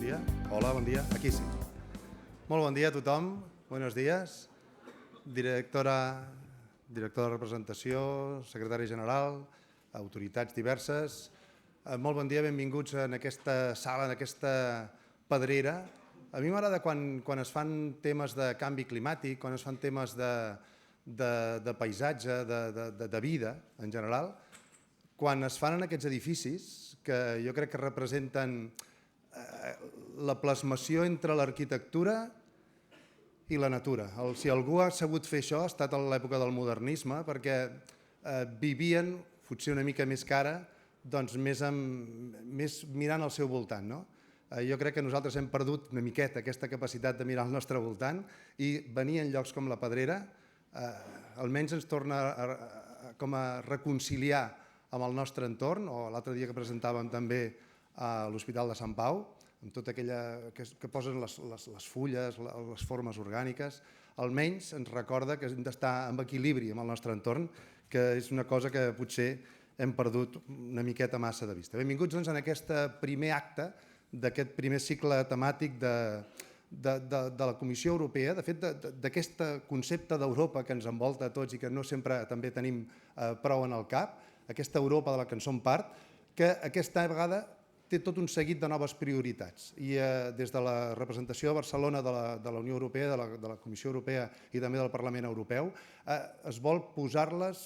dia. Hola, bon dia. Aquí sí. Molt bon dia a tothom. Buenos días. Directora de representació, secretari general, autoritats diverses. Molt bon dia, benvinguts en aquesta sala, en aquesta pedrera. A mi m'agrada quan es fan temes de canvi climàtic, quan es fan temes de paisatge, de vida en general, quan es fan en aquests edificis, que jo crec que representen la plasmació entre l'arquitectura i la natura. Si algú ha sabut fer això ha estat a l'època del modernisme, perquè vivien, potser una mica més que ara, més mirant al seu voltant. Jo crec que nosaltres hem perdut una miqueta aquesta capacitat de mirar al nostre voltant i venir en llocs com la Pedrera almenys ens torna a reconciliar amb el nostre entorn, o l'altre dia que presentàvem també a l'Hospital de Sant Pau, amb tot aquella que posen les fulles, les formes orgàniques, almenys ens recorda que hem d'estar en equilibri amb el nostre entorn, que és una cosa que potser hem perdut una miqueta massa de vista. Benvinguts en aquest primer acte d'aquest primer cicle temàtic de la Comissió Europea, de fet d'aquest concepte d'Europa que ens envolta a tots i que no sempre també tenim prou en el cap, aquesta Europa de la que en som part, que aquesta vegada té tot un seguit de noves prioritats. I des de la representació de Barcelona de la Unió Europea, de la Comissió Europea i també del Parlament Europeu, es vol posar-les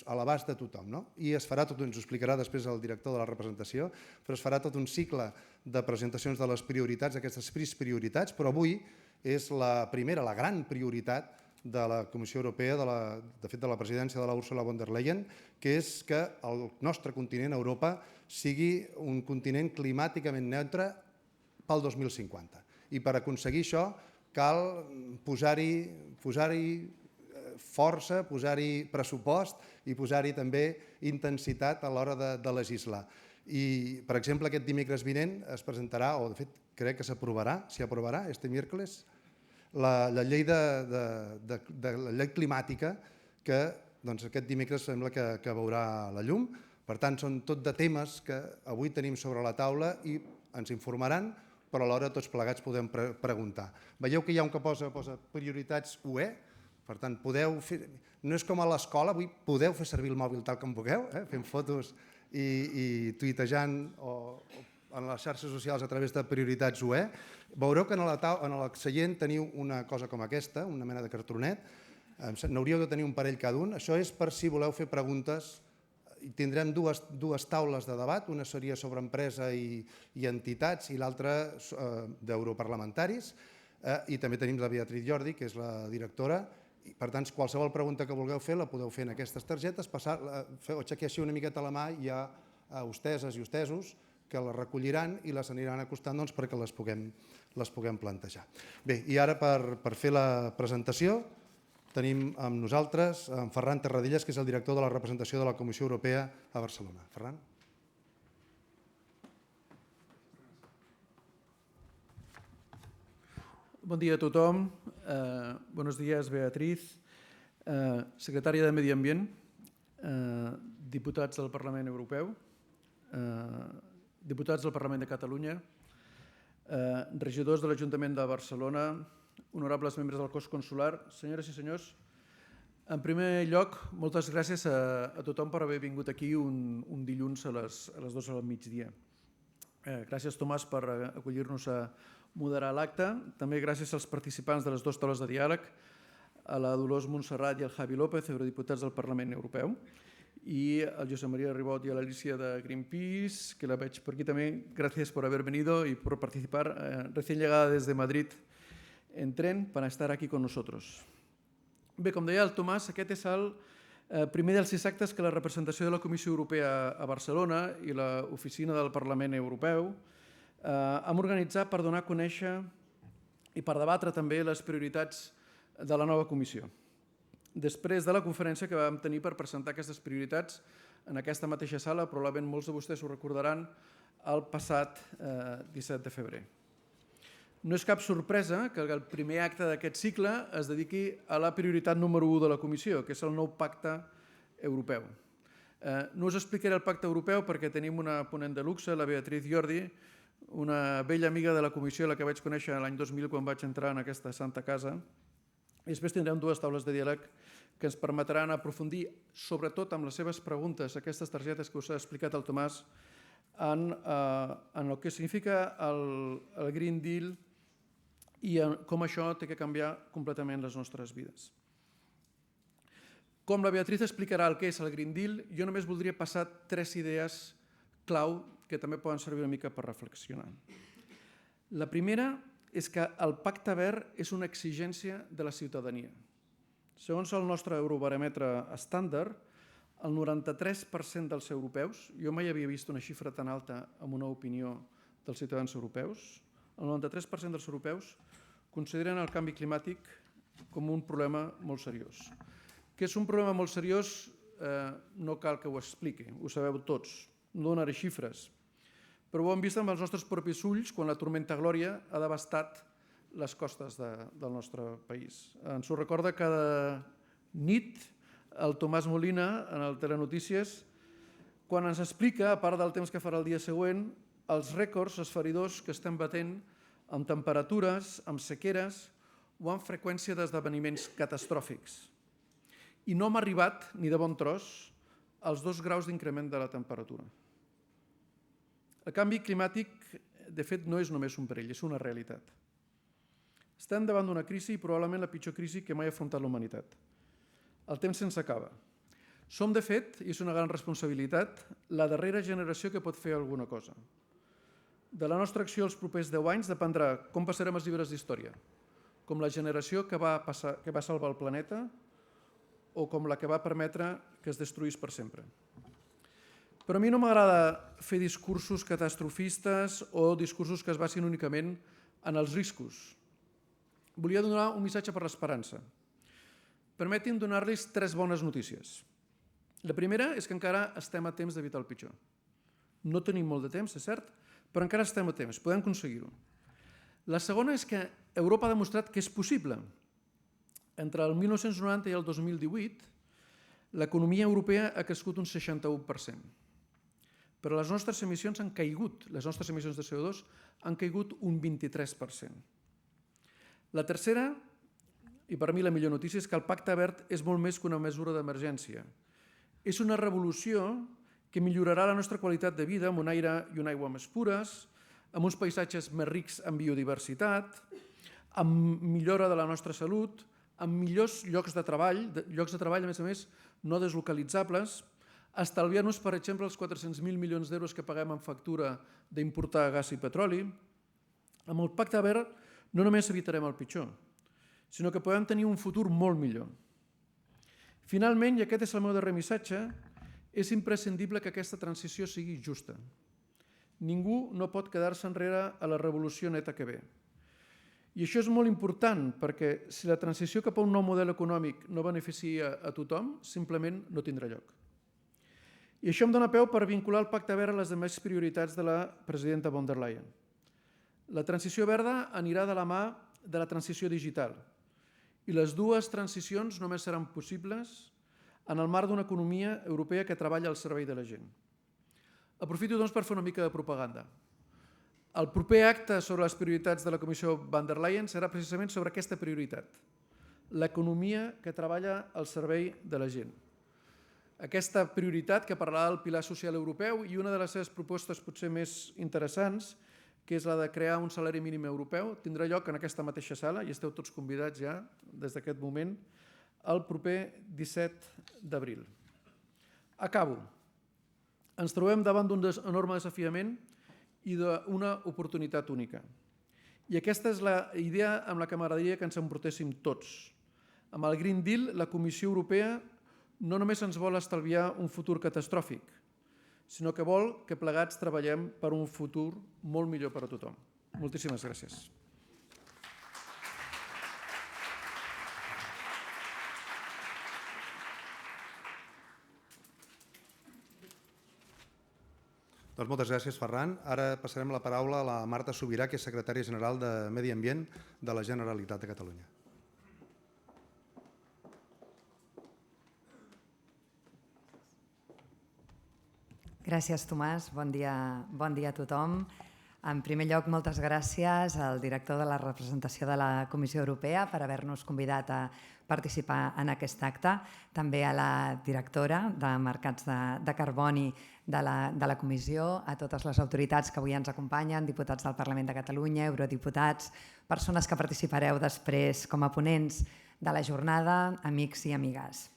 a l'abast de tothom. I es farà tot, ens ho explicarà després el director de la representació, però es farà tot un cicle de presentacions de les prioritats, aquestes prioritats, però avui és la primera, la gran prioritat de la Comissió Europea, de fet de la presidència de la Ursula von der Leyen, que és que el nostre continent, Europa, sigui un continent climàticament neutre pel 2050. I per aconseguir això cal posar-hi força, posar-hi pressupost i posar-hi també intensitat a l'hora de legislar. I, per exemple, aquest dimecres vinent es presentarà, o de fet crec que s'aprovarà, este miércoles, la llei climàtica que aquest dimecres sembla que veurà la llum. Per tant, són tot de temes que avui tenim sobre la taula i ens informaran, però alhora tots plegats podem preguntar. Veieu que hi ha un que posa prioritats UE, per tant, no és com a l'escola, avui podeu fer servir el mòbil tal com vulgueu, fent fotos i tuitejant en les xarxes socials a través de prioritats UE. Veureu que en el seient teniu una cosa com aquesta, una mena de cartronet, n'hauríeu de tenir un parell cada un. Això és per si voleu fer preguntes. Tindrem dues taules de debat, una seria sobre empresa i entitats i l'altra d'europarlamentaris, i també tenim la Beatriz Jordi, que és la directora. Per tant, qualsevol pregunta que vulgueu fer la podeu fer en aquestes targetes, o aixecar així una miqueta la mà, hi ha hosteses i hostesos que les recolliran i les aniran acostant perquè les puguem plantejar. Bé, i ara per fer la presentació tenim amb nosaltres en Ferran Terradellas, que és el director de la representació de la Comissió Europea a Barcelona. Ferran. Bon dia a tothom. Buenos días, Beatriz, secretària de Medi Ambient, diputats del Parlament Europeu, diputats del Parlament de Catalunya, regidors de l'Ajuntament de Barcelona, honorables membres del cos consular, senyores i senyors, en primer lloc, moltes gràcies a tothom per haver vingut aquí un dilluns a les 2 del migdia. Gràcies, Tomàs, per acollir-nos a moderar l'acte. També gràcies als participants de les dues taules de diàleg, a la Dolors Montserrat i al Javi López, eurodiputats del Parlament Europeu, y al José María Ribot y a la Alicia de Greenpeace, que la veig per aquí també. Gracias por haber venido y por participar, recién llegada desde Madrid en tren, para estar aquí con nosotros. Bé, com deia el Tomàs, aquest és el primer dels 6 actes que la representació de la Comissió Europea a Barcelona i l'Oficina del Parlament Europeu hem organitzat per donar a conèixer i per debatre també les prioritats de la nova comissió. Després de la conferència que vam tenir per presentar aquestes prioritats en aquesta mateixa sala, probablement molts de vostès ho recordaran, el passat 17 de febrer. No és cap sorpresa que el primer acte d'aquest cicle es dediqui a la prioritat número 1 de la Comissió, que és el nou pacte europeu. No us explicaré el pacte europeu perquè tenim una ponent de luxe, la Beatriz Jordi, una vella amiga de la comissió, la que vaig conèixer l'any 2000 quan vaig entrar en aquesta santa casa. I després tindrem 2 taules de diàleg que ens permetran aprofundir, sobretot amb les seves preguntes, aquestes targetes que us ha explicat el Tomàs, en el que significa el Green Deal i com això té que canviar completament les nostres vides. Com la Beatriz explicarà el que és el Green Deal, jo només voldria passar 3 idees clau que també poden servir una mica per reflexionar. La primera és que el Pacte Verd és una exigència de la ciutadania. Segons el nostre eurobaròmetre estàndard, el 93% dels europeus, jo mai havia vist una xifra tan alta amb una opinió dels ciutadans europeus, el 93% dels europeus consideren el canvi climàtic com un problema molt seriós. Que és un problema molt seriós no cal que ho expliqui, ho sabeu tots, no donaré xifres, però ho hem vist amb els nostres propis ulls quan la tormenta Glòria ha devastat les costes del nostre país. Ens ho recorda cada nit el Tomàs Molina en el Telenotícies quan ens explica, a part del temps que farà el dia següent, els rècords esfereïdors que estem batent amb temperatures, amb sequeres o amb freqüència d'esdeveniments catastròfics. I no hem arribat, ni de bon tros, als 2 graus d'increment de la temperatura. El canvi climàtic, de fet, no és només un perill, és una realitat. Estem davant d'una crisi, probablement la pitjor crisi que mai ha afrontat la humanitat. El temps sense acaba. Som, de fet, i és una gran responsabilitat, la darrera generació que pot fer alguna cosa. De la nostra acció els propers 10 anys dependrà com passarem els llibres d'història, com la generació que va salvar el planeta o com la que va permetre que es destruís per sempre. Però a mi no m'agrada fer discursos catastrofistes o discursos que es basin únicament en els riscos. Volia donar un missatge per l'esperança. Permetin donar-los 3 bones notícies. La primera és que encara estem a temps d'evitar el pitjor. No tenim molt de temps, és cert, però encara estem a temps, podem aconseguir-ho. La segona és que Europa ha demostrat que és possible. Entre el 1990 i el 2018, l'economia europea ha crescut un 61%. Però les nostres emissions han caigut, les nostres emissions de CO2 han caigut un 23%. La tercera, i per mi la millor notícia, és que el Pacte Verd és molt més que una mesura d'emergència. És una revolució que millorarà la nostra qualitat de vida amb un aire i una aigua més pures, amb uns paisatges més rics en biodiversitat, amb millora de la nostra salut, amb millors llocs de treball, a més, no deslocalitzables, estalviant-nos, per exemple, els 400.000 milions d'euros que paguem en factura d'importar gas i petroli. Amb el Pacte Verd no només evitarem el pitjor, sinó que podem tenir un futur molt millor. Finalment, i aquest és el meu darrer missatge, és imprescindible que aquesta transició sigui justa. Ningú no pot quedar-se enrere a la revolució neta que ve. I això és molt important perquè si la transició cap a un nou model econòmic no beneficia a tothom, simplement no tindrà lloc. I això em dona peu per vincular el Pacte Verd a les demés prioritats de la presidenta von der Leyen. La transició verda anirà de la mà de la transició digital i les 2 transicions només seran possibles en el marc d'una economia europea que treballa al servei de la gent. Aprofito doncs per fer una mica de propaganda. El proper acte sobre les prioritats de la Comissió von der Leyen serà precisament sobre aquesta prioritat, l'economia que treballa al servei de la gent. Aquesta prioritat que parlarà del pilar social europeu i una de les seves propostes potser més interessants, que és la de crear un salari mínim europeu, tindrà lloc en aquesta mateixa sala, i esteu tots convidats ja des d'aquest moment, el proper 17 d'abril. Acabo. Ens trobem davant d'un enorme desafiament i d'una oportunitat única. I aquesta és la idea amb la que m'agradaria que ens emportéssim tots. Amb el Green Deal, la Comissió Europea no només ens vol estalviar un futur catastròfic, sinó que vol que plegats treballem per un futur molt millor per a tothom. Moltíssimes gràcies. Doncs moltes gràcies, Ferran. Ara passarem la paraula a la Marta Subirà, que és secretària general de Medi Ambient de la Generalitat de Catalunya. Gràcies, Tomàs. Bon dia a tothom. En primer lloc, moltes gràcies al director de la representació de la Comissió Europea per haver-nos convidat a participar en aquest acte, també a la directora de Mercats de Carboni de la Comissió, a totes les autoritats que avui ens acompanyen, diputats del Parlament de Catalunya, eurodiputats, persones que participareu després com a ponents de la jornada, amics i amigues.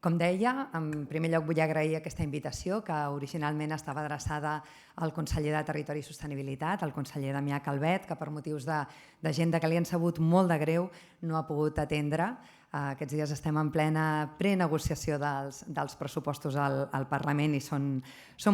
Com deia, en primer lloc vull agrair aquesta invitació que originalment estava adreçada al conseller de Territori i Sostenibilitat, el conseller Damià Calvet, que per motius d'agenda que li han sabut molt de greu no ha pogut atendre. Aquests dies estem en plena prenegociació dels pressupostos al Parlament i són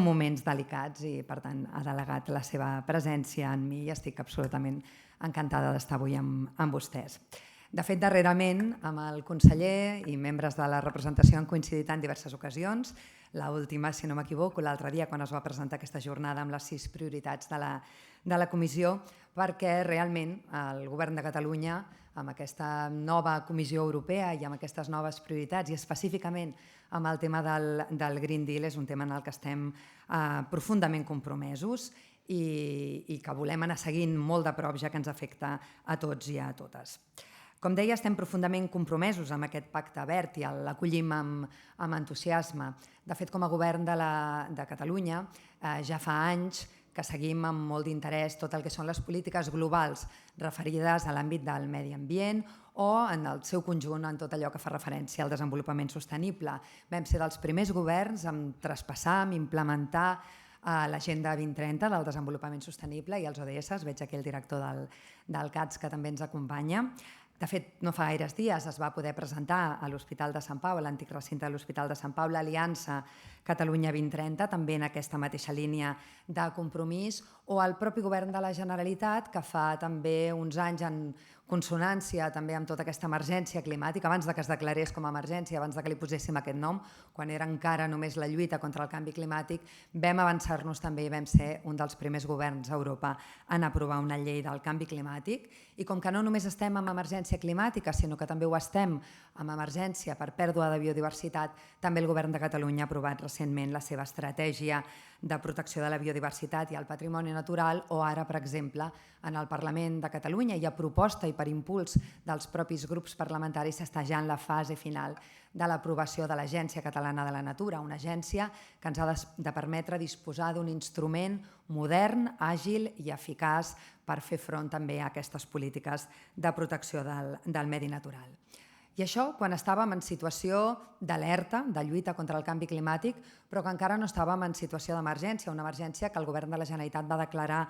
moments delicats i per tant ha delegat la seva presència en mi i estic absolutament encantada d'estar avui amb vostès. De fet, darrerament, amb el conseller i membres de la representació han coincidit en diverses ocasions. L'última, si no m'equivoco, l'altre dia quan es va presentar aquesta jornada amb les 6 prioritats de la comissió, perquè realment el govern de Catalunya, amb aquesta nova Comissió Europea i amb aquestes noves prioritats i específicament amb el tema del Green Deal, és un tema en el que estem profundament compromesos i que volem anar seguint molt de prop, ja que ens afecta a tots i a totes. Com deia, estem profundament compromesos amb aquest pacte verd i l'acollim amb entusiasme. De fet, com a govern de Catalunya, ja fa anys que seguim amb molt d'interès tot el que són les polítiques globals referides a l'àmbit del medi ambient o en el seu conjunt en tot allò que fa referència al desenvolupament sostenible. Vam ser dels primers governs en traspassar, en implementar l'Agenda 2030 del desenvolupament sostenible i els ODS. Veig aquí el director del CATS que també ens acompanya. De fet, no fa gaires dies es va poder presentar a l'Hospital de Sant Pau, a l'antic recinte de l'Hospital de Sant Pau, l'Aliança Catalunya 2030, també en aquesta mateixa línia de compromís, o el propi govern de la Generalitat, que fa també uns anys en consonància també amb tota aquesta emergència climàtica, abans que es declarés com a emergència, abans que li poséssim aquest nom, quan era encara només la lluita contra el canvi climàtic, vam avançar-nos també i vam ser un dels primers governs a Europa en aprovar una llei del canvi climàtic. I com que no només estem en emergència climàtica, sinó que també ho estem amb emergència per pèrdua de biodiversitat, també el govern de Catalunya ha aprovat recentment la seva estratègia de protecció de la biodiversitat i el patrimoni natural, o ara, per exemple, en el Parlament de Catalunya i a proposta i per impuls dels propis grups parlamentaris s'està ja en la fase final de l'aprovació de l'Agència Catalana de la Natura, una agència que ens ha de permetre disposar d'un instrument modern, àgil i eficaç per fer front també a aquestes polítiques de protecció del medi natural. I això quan estàvem en situació d'alerta, de lluita contra el canvi climàtic, però que encara no estàvem en situació d'emergència, una emergència que el govern de la Generalitat va declarar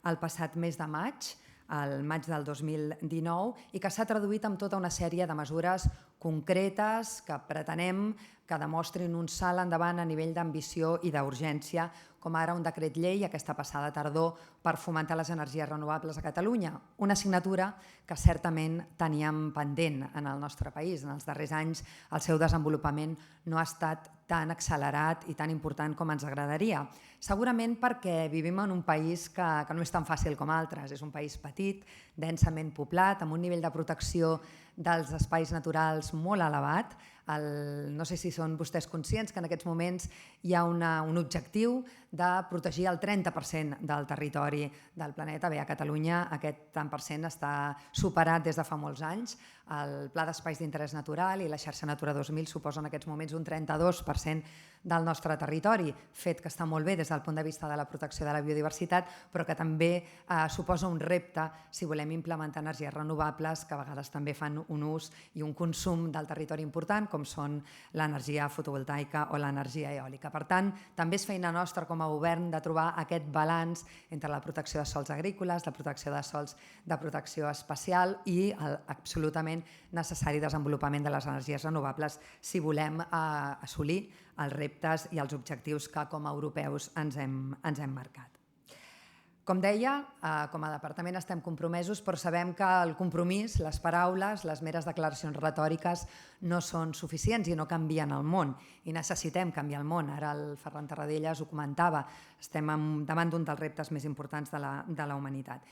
el passat mes de maig, el maig del 2019, i que s'ha traduït en tota una sèrie de mesures concretes que pretenem que demostrin un salt endavant a nivell d'ambició i d'urgència, com ara un decret llei aquesta passada tardor per fomentar les energies renovables a Catalunya, una assignatura que certament teníem pendent en el nostre país. En els darrers anys el seu desenvolupament no ha estat tan accelerat i tan important com ens agradaria. Segurament perquè vivim en un país que no és tan fàcil com altres. És un país petit, densament poblat, amb un nivell de protecció dels espais naturals molt elevat. No sé si són vostès conscients que en aquests moments hi ha un objectiu de protegir el 30% del territori del planeta. Bé, a Catalunya aquest tant per cent està superat des de fa molts anys. El Pla d'Espais d'Interès Natural i la xarxa Natura 2000 suposen en aquests moments un 32% del nostre territori, fet que està molt bé des del punt de vista de la protecció de la biodiversitat, però que també suposa un repte si volem implementar energies renovables que a vegades també fan un ús i un consum del territori important, com són l'energia fotovoltaica o l'energia eòlica. Per tant, també és feina nostra com a govern de trobar aquest balanç entre la protecció de sòls agrícoles, la protecció de sòls de protecció especial i absolutament necessari desenvolupament de les energies renovables si volem assolir els reptes i els objectius que com a europeus ens hem marcat. Com deia, com a departament estem compromesos, però sabem que el compromís, les paraules, les meres declaracions retòriques no són suficients i no canvien el món. I necessitem canviar el món. Ara el Ferran Tarradellas ho comentava. Estem davant d'un dels reptes més importants de la humanitat.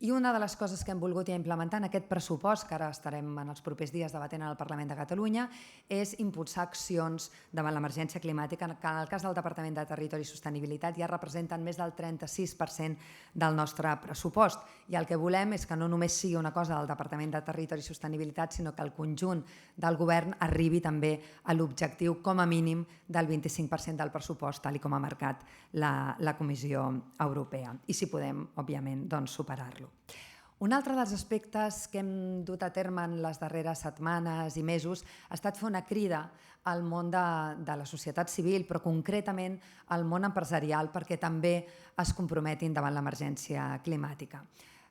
I una de les coses que hem volgut ja implementar en aquest pressupost, que ara estarem en els propers dies debatent al Parlament de Catalunya, és impulsar accions davant l'emergència climàtica, que en el cas del Departament de Territori i Sostenibilitat ja representen més del 36% del nostre pressupost. I el que volem és que no només sigui una cosa del Departament de Territori i Sostenibilitat, sinó que el conjunt del govern arribi també a l'objectiu com a mínim del 25% del pressupost, tal com ha marcat la Comissió Europea. I si podem, òbviament, superar-lo. Un altre dels aspectes que hem dut a terme en les darreres setmanes i mesos ha estat fer una crida al món de la societat civil, però concretament al món empresarial, perquè també es comprometin davant l'emergència climàtica.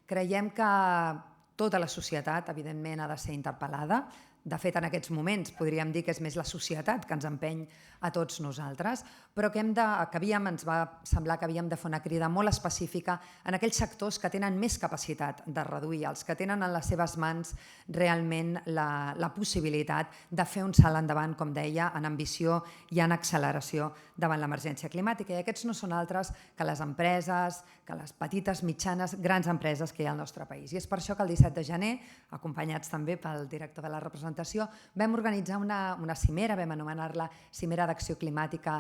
Creiem que tota la societat, evidentment, ha de ser interpel·lada. De fet, en aquests moments podríem dir que és més la societat que ens empeny a tots nosaltres, però que ens va semblar que havíem de fer una crida molt específica en aquells sectors que tenen més capacitat de reduir, els que tenen en les seves mans realment la possibilitat de fer un salt endavant, com deia, en ambició i en acceleració davant l'emergència climàtica. I aquests no són altres que les empreses, que les petites, mitjanes, grans empreses que hi ha al nostre país. I és per això que el 17 de gener, acompanyats també pel director de la representació, vam organitzar una cimera, vam anomenar-la Cimera d'Acció Climàtica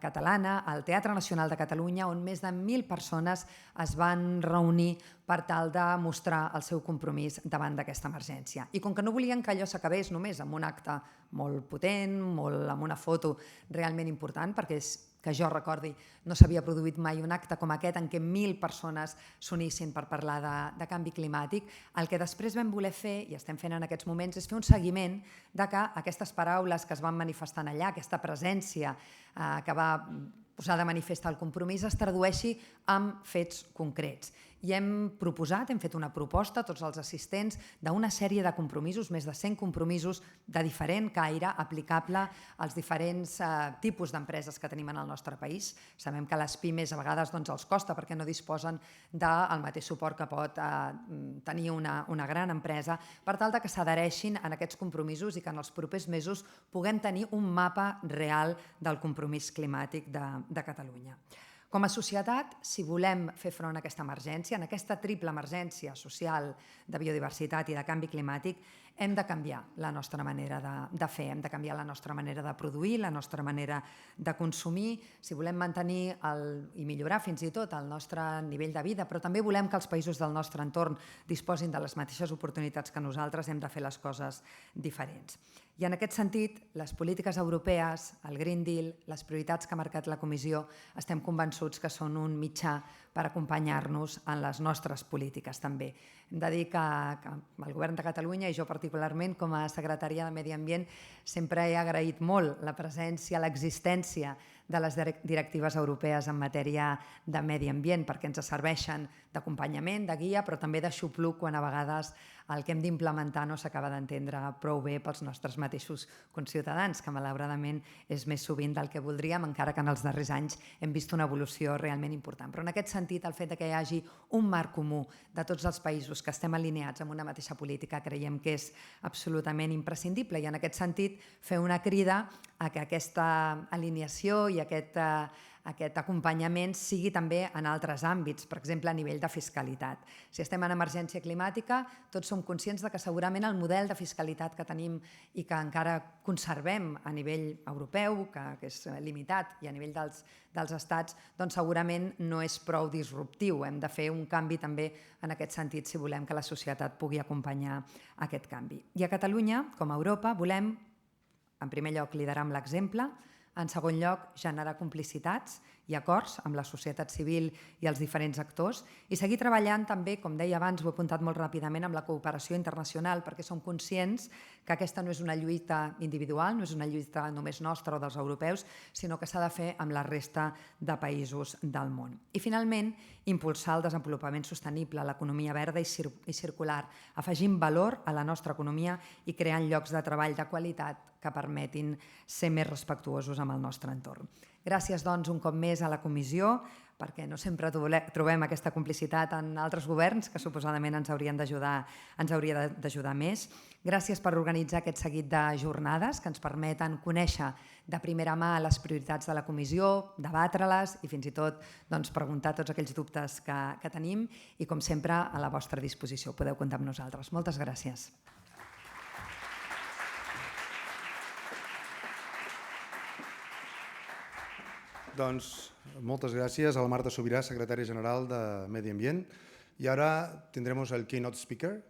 Catalana, al Teatre Nacional de Catalunya, on més de 1.000 persones es van reunir per tal de mostrar el seu compromís davant d'aquesta emergència. I com que no volien que allò s'acabés només amb un acte molt potent, amb una foto realment important, perquè que jo recordi, no s'havia produït mai un acte com aquest en què 1.000 persones s'unissin per parlar de canvi climàtic. El que després vam voler fer, i estem fent en aquests moments, és fer un seguiment de que aquestes paraules que es van manifestant allà, aquesta presència que va posar de manifest el compromís, es tradueixi en fets concrets. I hem proposat, hem fet una proposta a tots els assistents d'una sèrie de compromisos, més de 100 compromisos de diferent caire, aplicable als diferents tipus d'empreses que tenim en el nostre país. Sabem que les pimes a vegades els costa perquè no disposen del mateix suport que pot tenir una gran empresa, per tal que s'adhereixin a aquests compromisos i que en els propers mesos puguem tenir un mapa real del compromís climàtic de Catalunya. Com a societat, si volem fer front a aquesta emergència, en aquesta triple emergència social, de biodiversitat i de canvi climàtic, hem de canviar la nostra manera de fer, hem de canviar la nostra manera de produir, la nostra manera de consumir, si volem mantenir i millorar fins i tot el nostre nivell de vida, però també volem que els països del nostre entorn disposin de les mateixes oportunitats que nosaltres, hem de fer les coses diferents. I en aquest sentit, les polítiques europees, el Green Deal, les prioritats que ha marcat la Comissió, estem convençuts que són un mitjà per acompanyar-nos en les nostres polítiques també. Hem de dir que el Govern de Catalunya i jo particularment com a secretària de Medi Ambient sempre he agraït molt la presència, l'existència de les directives europees en matèria de medi ambient, perquè ens serveixen d'acompanyament, de guia, però també de xupluc quan a vegades el que hem d'implementar no s'acaba d'entendre prou bé pels nostres mateixos conciutadans, que malauradament és més sovint del que voldríem, encara que en els darrers anys hem vist una evolució realment important. Però en aquest sentit, el fet que hi hagi un marc comú de tots els països que estem alineats amb una mateixa política creiem que és absolutament imprescindible, i en aquest sentit fer una crida a que aquesta alineació i aquest acompanyament sigui també en altres àmbits, per exemple, a nivell de fiscalitat. Si estem en emergència climàtica, tots som conscients que segurament el model de fiscalitat que tenim i que encara conservem a nivell europeu, que és limitat, i a nivell dels estats, doncs segurament no és prou disruptiu. Hem de fer un canvi també en aquest sentit si volem que la societat pugui acompanyar aquest canvi. I a Catalunya, com a Europa, volem, en primer lloc, liderar amb l'exemple, en segon lloc, generar complicitats i acords amb la societat civil i els diferents actors, i seguir treballant també, com deia abans, ho he apuntat molt ràpidament, amb la cooperació internacional, perquè som conscients que aquesta no és una lluita individual, no és una lluita només nostra o dels europeus, sinó que s'ha de fer amb la resta de països del món. I finalment, impulsar el desenvolupament sostenible, l'economia verda i circular, afegint valor a la nostra economia i creant llocs de treball de qualitat que permetin ser més respectuosos amb el nostre entorn. Gràcies, doncs, un cop més a la Comissió perquè no sempre trobem aquesta complicitat en altres governs que suposadament ens hauria d'ajudar més. Gràcies per organitzar aquest seguit de jornades que ens permeten conèixer de primera mà les prioritats de la comissió, debatre-les i fins i tot preguntar tots aquells dubtes que tenim i, com sempre, a la vostra disposició. Podeu comptar amb nosaltres. Moltes gràcies. Doncs moltes gràcies a la Marta Subirà, secretària general de Medi Ambient. I ara tendremos el keynote speaker,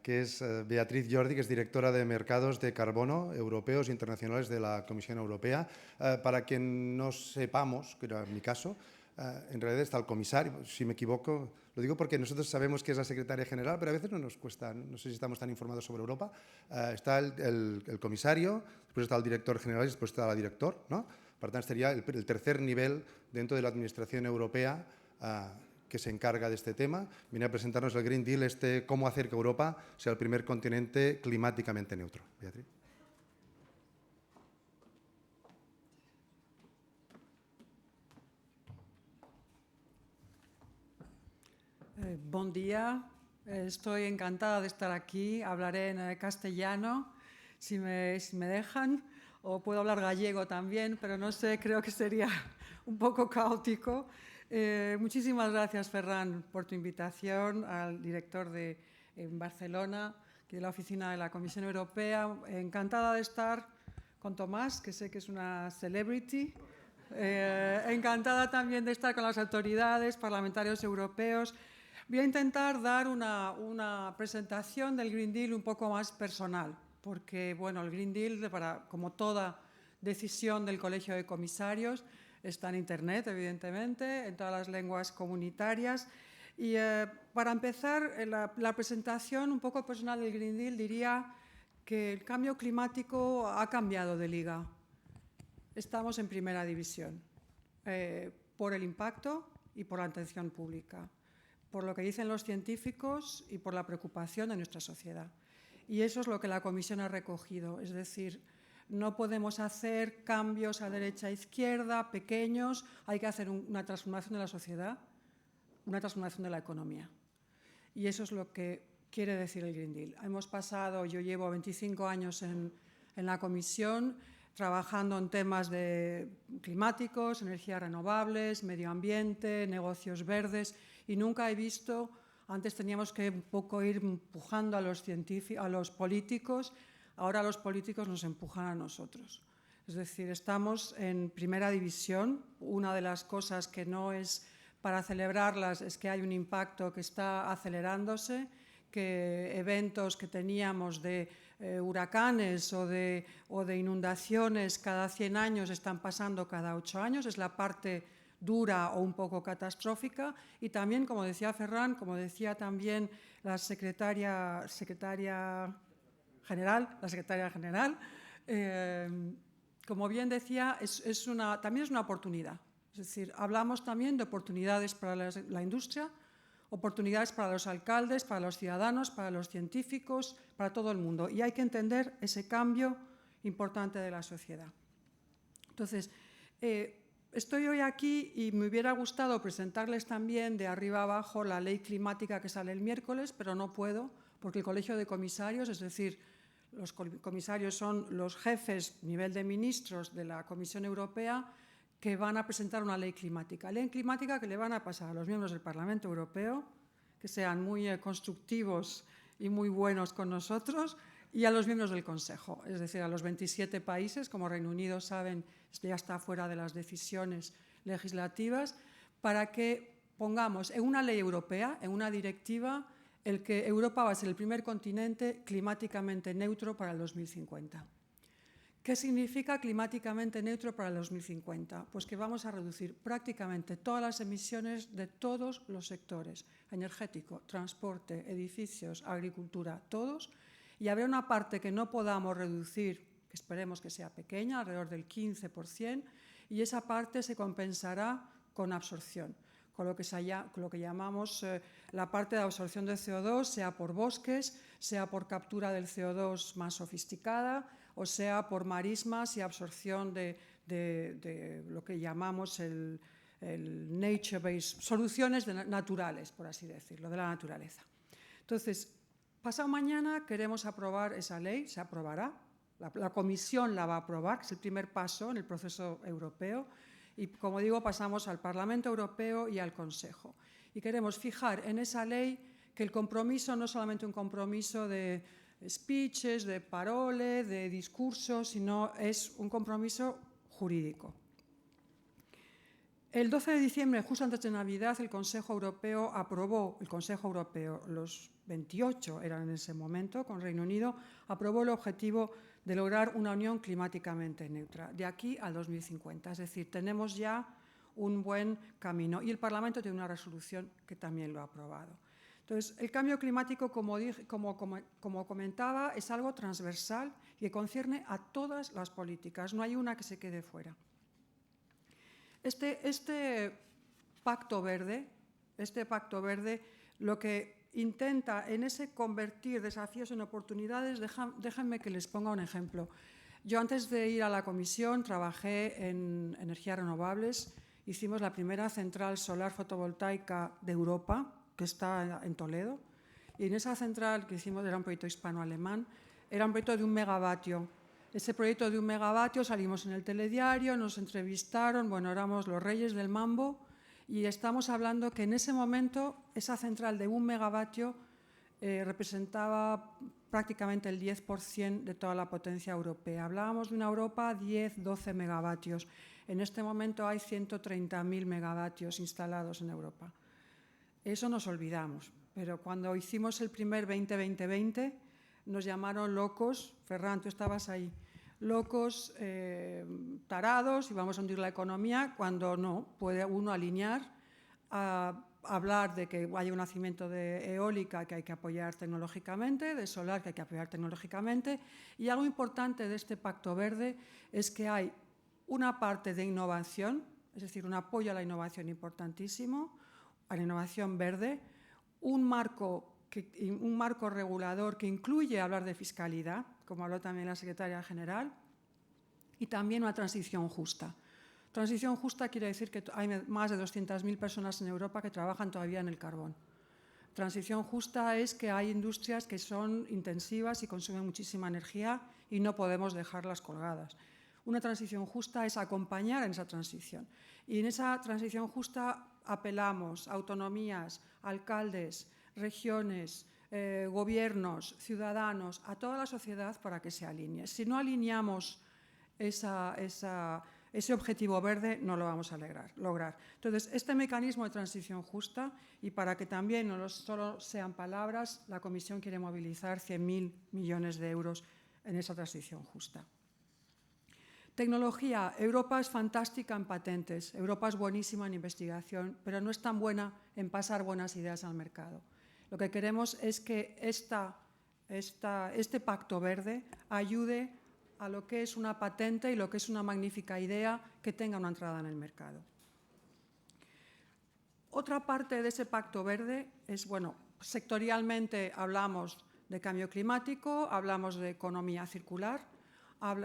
que es Beatriz Jordi, que es directora de Mercados de Carbono Europeos e Internacionales de la Comisión Europea. Para quien no sepamos, que era mi caso, en realidad está el comisario, si me equivoco, lo digo porque nosotros sabemos que es la secretaria general, pero a veces no nos cuesta, no sé si estamos tan informados sobre Europa. Está el comisario, después está el director general y después está el director, ¿no? Per tant, sería el tercer nivel dentro de la Administración Europea que se encarga de este tema. Viene a presentarnos el Green Deal, cómo hacer que Europa sea el primer continente climáticamente neutro. Beatriz. Buen día, estoy encantada de estar aquí. Hablaré en castellano, si me dejan. O puedo hablar gallego también, pero no sé, creo que sería un poco caótico. Muchísimas gracias, Ferran, por tu invitación, al director en Barcelona, de la oficina de la Comisión Europea. Encantada de estar con Tomás, que sé que es una celebrity. Encantada también de estar con las autoridades, parlamentarios europeos. Voy a intentar dar una presentación del Green Deal un poco más personal, porque bueno, el Green Deal, como toda decisión del Colegio de Comisarios, está en Internet, evidentemente, en todas las lenguas comunitarias. Y para empezar, la presentación un poco personal del Green Deal, diría que el cambio climático ha cambiado de liga. Estamos en primera división, por el impacto y por la atención pública, por lo que dicen los científicos y por la preocupación de nuestra sociedad. Y eso es lo que la Comisión ha recogido, es decir, no podemos hacer cambios a derecha e izquierda, pequeños, hay que hacer una transformación de la sociedad, una transformación de la economía. Y eso es lo que quiere decir el Green Deal. Hemos pasado, yo llevo 25 años en la Comisión, trabajando en temas climáticos, energías renovables, medio ambiente, negocios verdes, y nunca he visto. Antes teníamos que un poco ir empujando a los políticos, ahora los políticos nos empujan a nosotros. Es decir, estamos en primera división. Una de las cosas que no es para celebrarlas es que hay un impacto que está acelerándose, que eventos que teníamos de huracanes o de inundaciones cada 100 años están pasando cada 8 años. Es la parte dura o un poco catastrófica, y también, como decía Ferran, como decía también la secretaria general, como bien decía, también es una oportunidad. Es decir, hablamos también de oportunidades para la industria, oportunidades para los alcaldes, para los ciudadanos, para los científicos, para todo el mundo, y hay que entender ese cambio importante de la sociedad. Entonces, estoy hoy aquí y me hubiera gustado presentarles también de arriba abajo la ley climática que sale el miércoles, pero no puedo, porque el Colegio de Comisarios, es decir, los comisarios son los jefes, nivel de ministros de la Comisión Europea, que van a presentar una ley climática. Ley climática que le van a pasar a los miembros del Parlamento Europeo, que sean muy constructivos y muy buenos con nosotros, y a los miembros del Consejo, es decir, a los 27 países, como Reino Unido saben, ya está fuera de las decisiones legislativas, para que pongamos en una ley europea, en una directiva, el que Europa va a ser el primer continente climáticamente neutro para el 2050. ¿Qué significa climáticamente neutro para el 2050? Pues que vamos a reducir prácticamente todas las emisiones de todos los sectores, energético, transporte, edificios, agricultura, todos, y habrá una parte que no podamos reducir, que esperemos que sea pequeña, alrededor del 15%, y esa parte se compensará con absorción, con lo que llamamos la parte de absorción de CO2, sea por bosques, sea por captura del CO2 más sofisticada, o sea por marismas y absorción de lo que llamamos el nature-based, soluciones naturales, por así decirlo, de la naturaleza. Entonces, pasado mañana queremos aprobar esa ley, se aprobará, la Comisión la va a aprobar, que es el primer paso en el proceso europeo, y como digo, pasamos al Parlamento Europeo y al Consejo. Y queremos fijar en esa ley que el compromiso no es solamente un compromiso de speeches, de parole, de discursos, sino es un compromiso jurídico. El 12 de diciembre, justo antes de Navidad, el Consejo Europeo aprobó, los 28 eran en ese momento, con Reino Unido, aprobó el objetivo de lograr una unión climáticamente neutra, de aquí al 2050. Es decir, tenemos ya un buen camino. Y el Parlamento tiene una resolución que también lo ha aprobado. Entonces, el cambio climático, como comentaba, es algo transversal y que concierne a todas las políticas. No hay una que se quede fuera. Este pacto verde lo que intenta en ese convertir desafíos en oportunidades, déjenme que les ponga un ejemplo. Yo antes de ir a la comisión trabajé en energías renovables, hicimos la primera central solar fotovoltaica de Europa, que está en Toledo, y en esa central que hicimos era un proyecto hispano-alemán, era un proyecto de 1 megavatio. Ese proyecto de 1 megavatio salimos en el telediario, nos entrevistaron, bueno, éramos los reyes del mambo, y estamos hablando que en ese momento esa central de 1 megavatio representaba prácticamente el 10% de toda la potencia europea. Hablábamos de una Europa 10-12 megavatios. En este momento hay 130.000 megavatios instalados en Europa. Eso nos olvidamos, pero cuando hicimos el primer 20-20-20 nos llamaron locos, Ferran, tú estabas ahí, locos, tarados, y vamos a hundir la economía, cuando no, puede uno alinear a hablar de que haya un nacimiento de eólica que hay que apoyar tecnológicamente, de solar que hay que apoyar tecnológicamente, y algo importante de este Pacto Verde es que hay una parte de innovación, es decir, un apoyo a la innovación importantísimo, a la innovación verde, un marco regulador que incluye hablar de fiscalidad, como habló también la secretaria general, y también una transición justa. Transición justa quiere decir que hay más de 200.000 personas en Europa que trabajan todavía en el carbón. Transición justa es que hay industrias que son intensivas y consumen muchísima energía y no podemos dejarlas colgadas. Una transición justa es acompañar en esa transición. Y en esa transición justa apelamos a autonomías, alcaldes, regiones, gobiernos, ciudadanos, a toda la sociedad para que se alinee. Si no alineamos ese objetivo verde, no lo vamos a lograr. Entonces, este mecanismo de transición justa, y para que también no solo sean palabras, la Comisión quiere movilizar 100.000 millones de euros en esa transición justa. Tecnología. Europa es fantástica en patentes, Europa es buenísima en investigación, pero no es tan buena en pasar buenas ideas al mercado. Lo que queremos es que este Pacto Verde ayude a lo que es una patente y lo que es una magnífica idea que tenga una entrada en el mercado. Otra parte de ese Pacto Verde es, bueno, sectorialmente hablamos de cambio climático, hablamos de economía circular,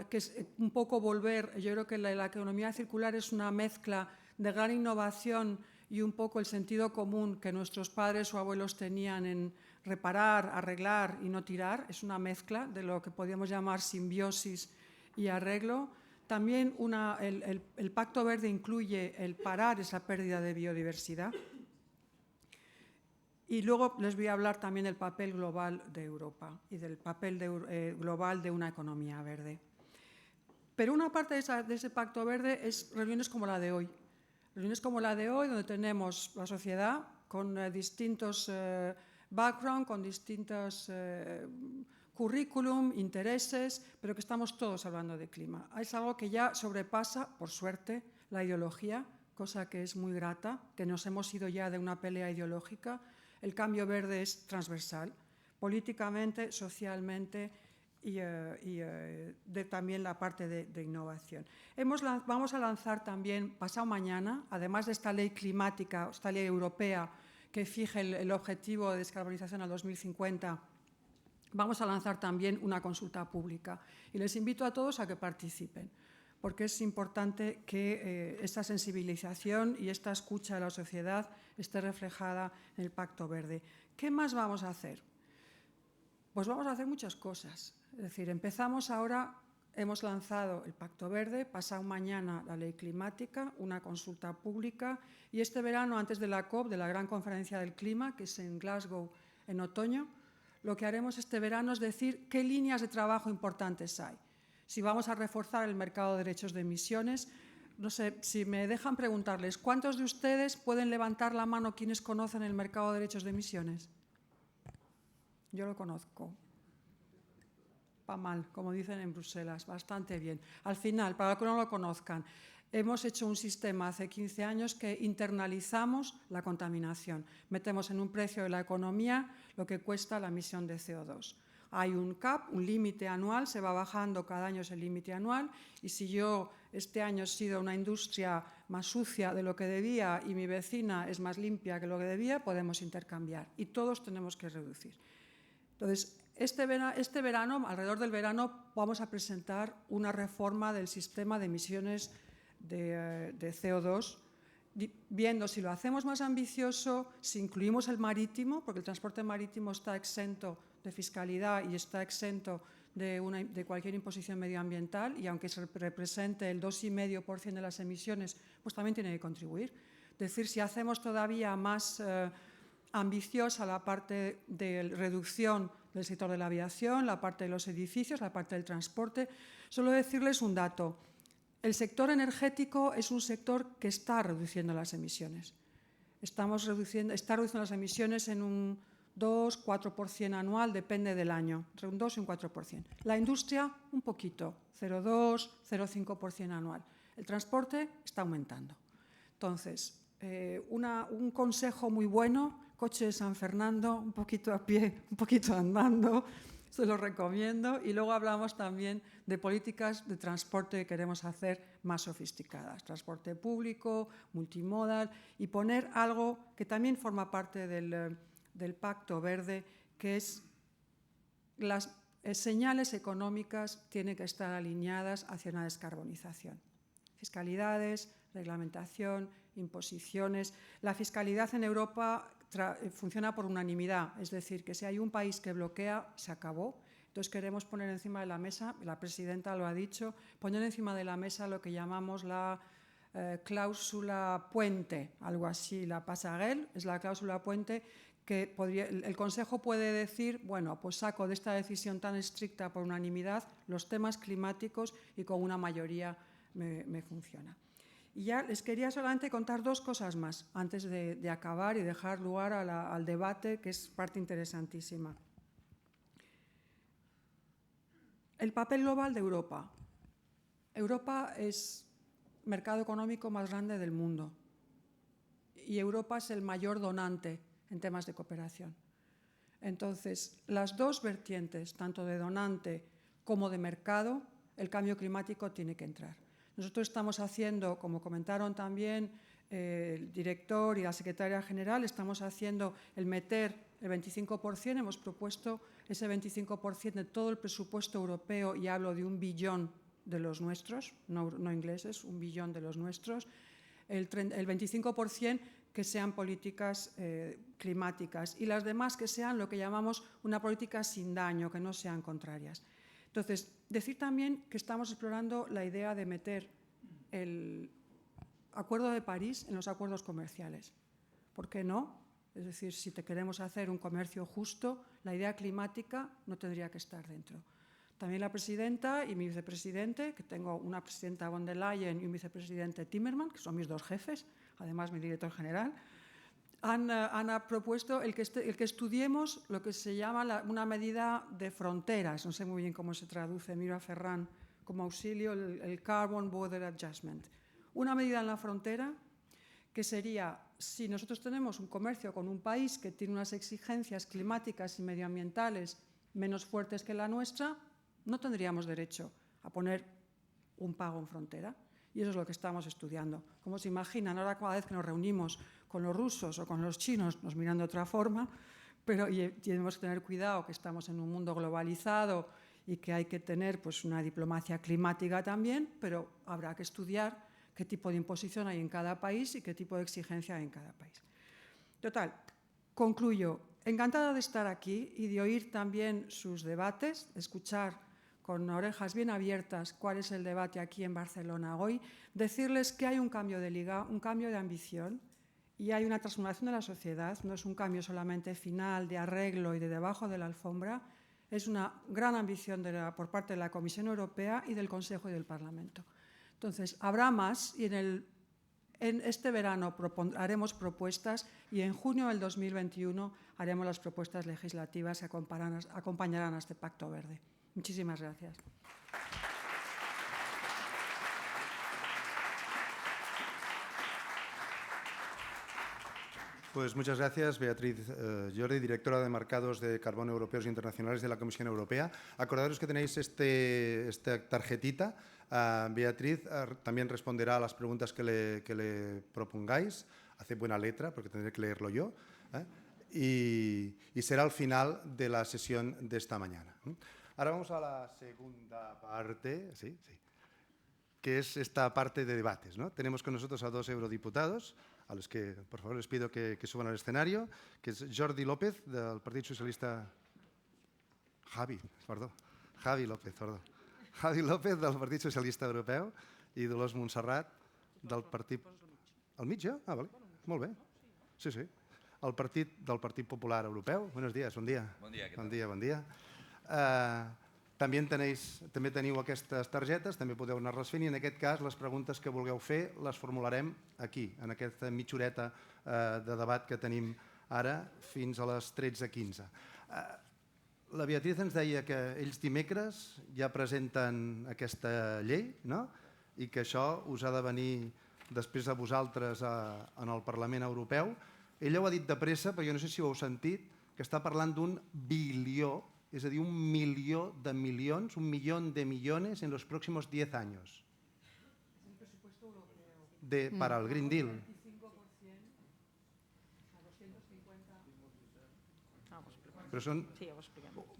que es un poco volver, yo creo que la economía circular es una mezcla de gran innovación y un poco el sentido común que nuestros padres o abuelos tenían en reparar, arreglar y no tirar, es una mezcla de lo que podríamos llamar simbiosis y arreglo. También el Pacto Verde incluye el parar esa pérdida de biodiversidad. Y luego les voy a hablar también del papel global de Europa y del papel global de una economía verde. Pero una parte de ese Pacto Verde es reuniones como la de hoy. Reuniones como la de hoy, donde tenemos la sociedad con distintos background, con distintos currículum, intereses, pero que estamos todos hablando de clima. Es algo que ya sobrepasa, por suerte, la ideología, cosa que es muy grata, que nos hemos ido ya de una pelea ideológica. El cambio verde es transversal, políticamente, socialmente y también la parte de innovación. Vamos a lanzar también, pasado mañana, además de esta ley climática, esta ley europea que fije el objetivo de descarbonización al 2050, vamos a lanzar también una consulta pública. Y les invito a todos a que participen, porque es importante que esta sensibilización y esta escucha de la sociedad esté reflejada en el Pacto Verde. ¿Qué más vamos a hacer? Pues vamos a hacer muchas cosas. Es decir, empezamos ahora, hemos lanzado el Pacto Verde, pasado mañana la Ley Climática, una consulta pública, y este verano, antes de la COP, de la Gran Conferencia del Clima, que es en Glasgow en otoño, lo que haremos este verano es decir qué líneas de trabajo importantes hay. Si vamos a reforzar el mercado de derechos de emisiones, no sé, si me dejan preguntarles, ¿cuántos de ustedes pueden levantar la mano quienes conocen el mercado de derechos de emisiones? Yo lo conozco. Pa mal, como dicen en Bruselas, bastante bien. Al final, para los que no lo conozcan, hemos hecho un sistema hace 15 años que internalizamos la contaminación. Metemos en un precio de la economía lo que cuesta la emisión de CO2. Hay un cap, un límite anual, se va bajando cada año ese límite anual, y si yo este año he sido una industria más sucia de lo que debía y mi vecina es más limpia que lo que debía, podemos intercambiar y todos tenemos que reducir. Entonces, este verano, alrededor del verano, vamos a presentar una reforma del sistema de emisiones de CO2, viendo si lo hacemos más ambicioso, si incluimos el marítimo, porque el transporte marítimo está exento de fiscalidad y está exento de cualquier imposición medioambiental, y aunque se represente el 2,5% de las emisiones, pues también tiene que contribuir. Es decir, si hacemos todavía más ambiciosa la parte de reducción del sector de la aviación, la parte de los edificios, la parte del transporte. Solo decirles un dato. El sector energético es un sector que está reduciendo las emisiones. Está reduciendo las emisiones en un 2-4% anual, depende del año, entre un 2 y un 4%. La industria, un poquito, 0,2-0,5% anual. El transporte está aumentando. Entonces, un consejo muy bueno: coche de San Fernando, un poquito a pie, un poquito andando, se lo recomiendo. Y luego hablamos también de políticas de transporte que queremos hacer más sofisticadas, transporte público, multimodal, y poner algo que también forma parte del Pacto Verde, que es las señales económicas tienen que estar alineadas hacia una descarbonización. Fiscalidades, reglamentación, imposiciones. La fiscalidad en Europa funciona por unanimidad, es decir, que si hay un país que bloquea, se acabó. Entonces queremos poner encima de la mesa, la presidenta lo ha dicho, poner encima de la mesa lo que llamamos la cláusula puente, algo así, la passerelle, es la cláusula puente que el Consejo puede decir, bueno, pues saco de esta decisión tan estricta por unanimidad los temas climáticos y con una mayoría me funciona. Y ya les quería solamente contar dos cosas más antes de acabar y dejar lugar al debate, que es parte interesantísima. El papel global de Europa. Europa es el mercado económico más grande del mundo y Europa es el mayor donante en temas de cooperación. Entonces, las dos vertientes, tanto de donante como de mercado, el cambio climático tiene que entrar. Nosotros estamos haciendo, como comentaron también el director y la secretaria general, estamos haciendo el meter el 25%, hemos propuesto ese 25% de todo el presupuesto europeo, y hablo de 1 billón de los nuestros, no ingleses, 1 billón de los nuestros, el 25% que sean políticas climáticas y las demás que sean lo que llamamos una política sin daño, que no sean contrarias. Entonces, decir también que estamos explorando la idea de meter el Acuerdo de París en los acuerdos comerciales. ¿Por qué no? Es decir, si queremos hacer un comercio justo, la idea climática no tendría que estar dentro. También la presidenta y mi vicepresidente, que tengo una presidenta von der Leyen y un vicepresidente Timmermans, que son mis dos jefes, además mi director general, han propuesto el que estudiemos lo que se llama una medida de fronteras, no sé muy bien cómo se traduce, miro a Ferran como auxilio, el Carbon Border Adjustment. Una medida en la frontera que sería, si nosotros tenemos un comercio con un país que tiene unas exigencias climáticas y medioambientales menos fuertes que la nuestra, no tendríamos derecho a poner un pago en frontera. Y eso es lo que estamos estudiando. Como se imaginan, ahora cada vez que nos reunimos con los rusos o con los chinos nos miran de otra forma, pero y tenemos que tener cuidado que estamos en un mundo globalizado y que hay que tener pues, una diplomacia climática también, pero habrá que estudiar qué tipo de imposición hay en cada país y qué tipo de exigencia hay en cada país. Total, concluyo. Encantada de estar aquí y de oír también sus debates, de escuchar con orejas bien abiertas cuál es el debate aquí en Barcelona hoy, decirles que hay un cambio de liga, un cambio de ambición y hay una transformación de la sociedad. No es un cambio solamente final, de arreglo y de debajo de la alfombra, es una gran ambición por parte de la Comisión Europea y del Consejo y del Parlamento. Entonces, habrá más y en este verano haremos propuestas y en junio del 2021 haremos las propuestas legislativas que acompañarán a este Pacto Verde. Muchísimas gracias. Pues muchas gracias, Beatriz Jordi, directora de Mercados de Carbono Europeos e Internacionales de la Comisión Europea. Acordaros que tenéis esta tarjetita. Beatriz también responderá a las preguntas que le propongáis. Hace buena letra, porque tendré que leerlo yo. Y será al final de la sesión de esta mañana. Ahora vamos a la segunda parte, que es esta parte de debates, ¿no? Tenemos con nosotros a dos eurodiputados, a los que, por favor, les pido que suban al escenario, que es Jordi López, del Partit Socialista... Javi López, del Partit Socialista Europeu, i Dolors Montserrat, del Partit... Al mig, ja? Ah, vale. Molt bé. Sí. Del Partit Popular Europeu. Buenos días, bon dia. Bon dia, què tal? Bon dia. També teniu aquestes targetes, també podeu anar-les fent i en aquest cas les preguntes que vulgueu fer les formularem aquí, en aquesta mitja horeta de debat que tenim ara fins a les 13:15. La Beatriz ens deia que ells dimecres ja presenten aquesta llei, no? I que això us ha de venir després a vosaltres en el Parlament Europeu. Ella ho ha dit de pressa, però jo no sé si ho heu sentit, que està parlant d'un bilió, es decir, 1 millón de millones, 1 millón de millones en los próximos 10 años. Es el presupuesto europeo. Para el Green Deal. 25% a 250. Pero son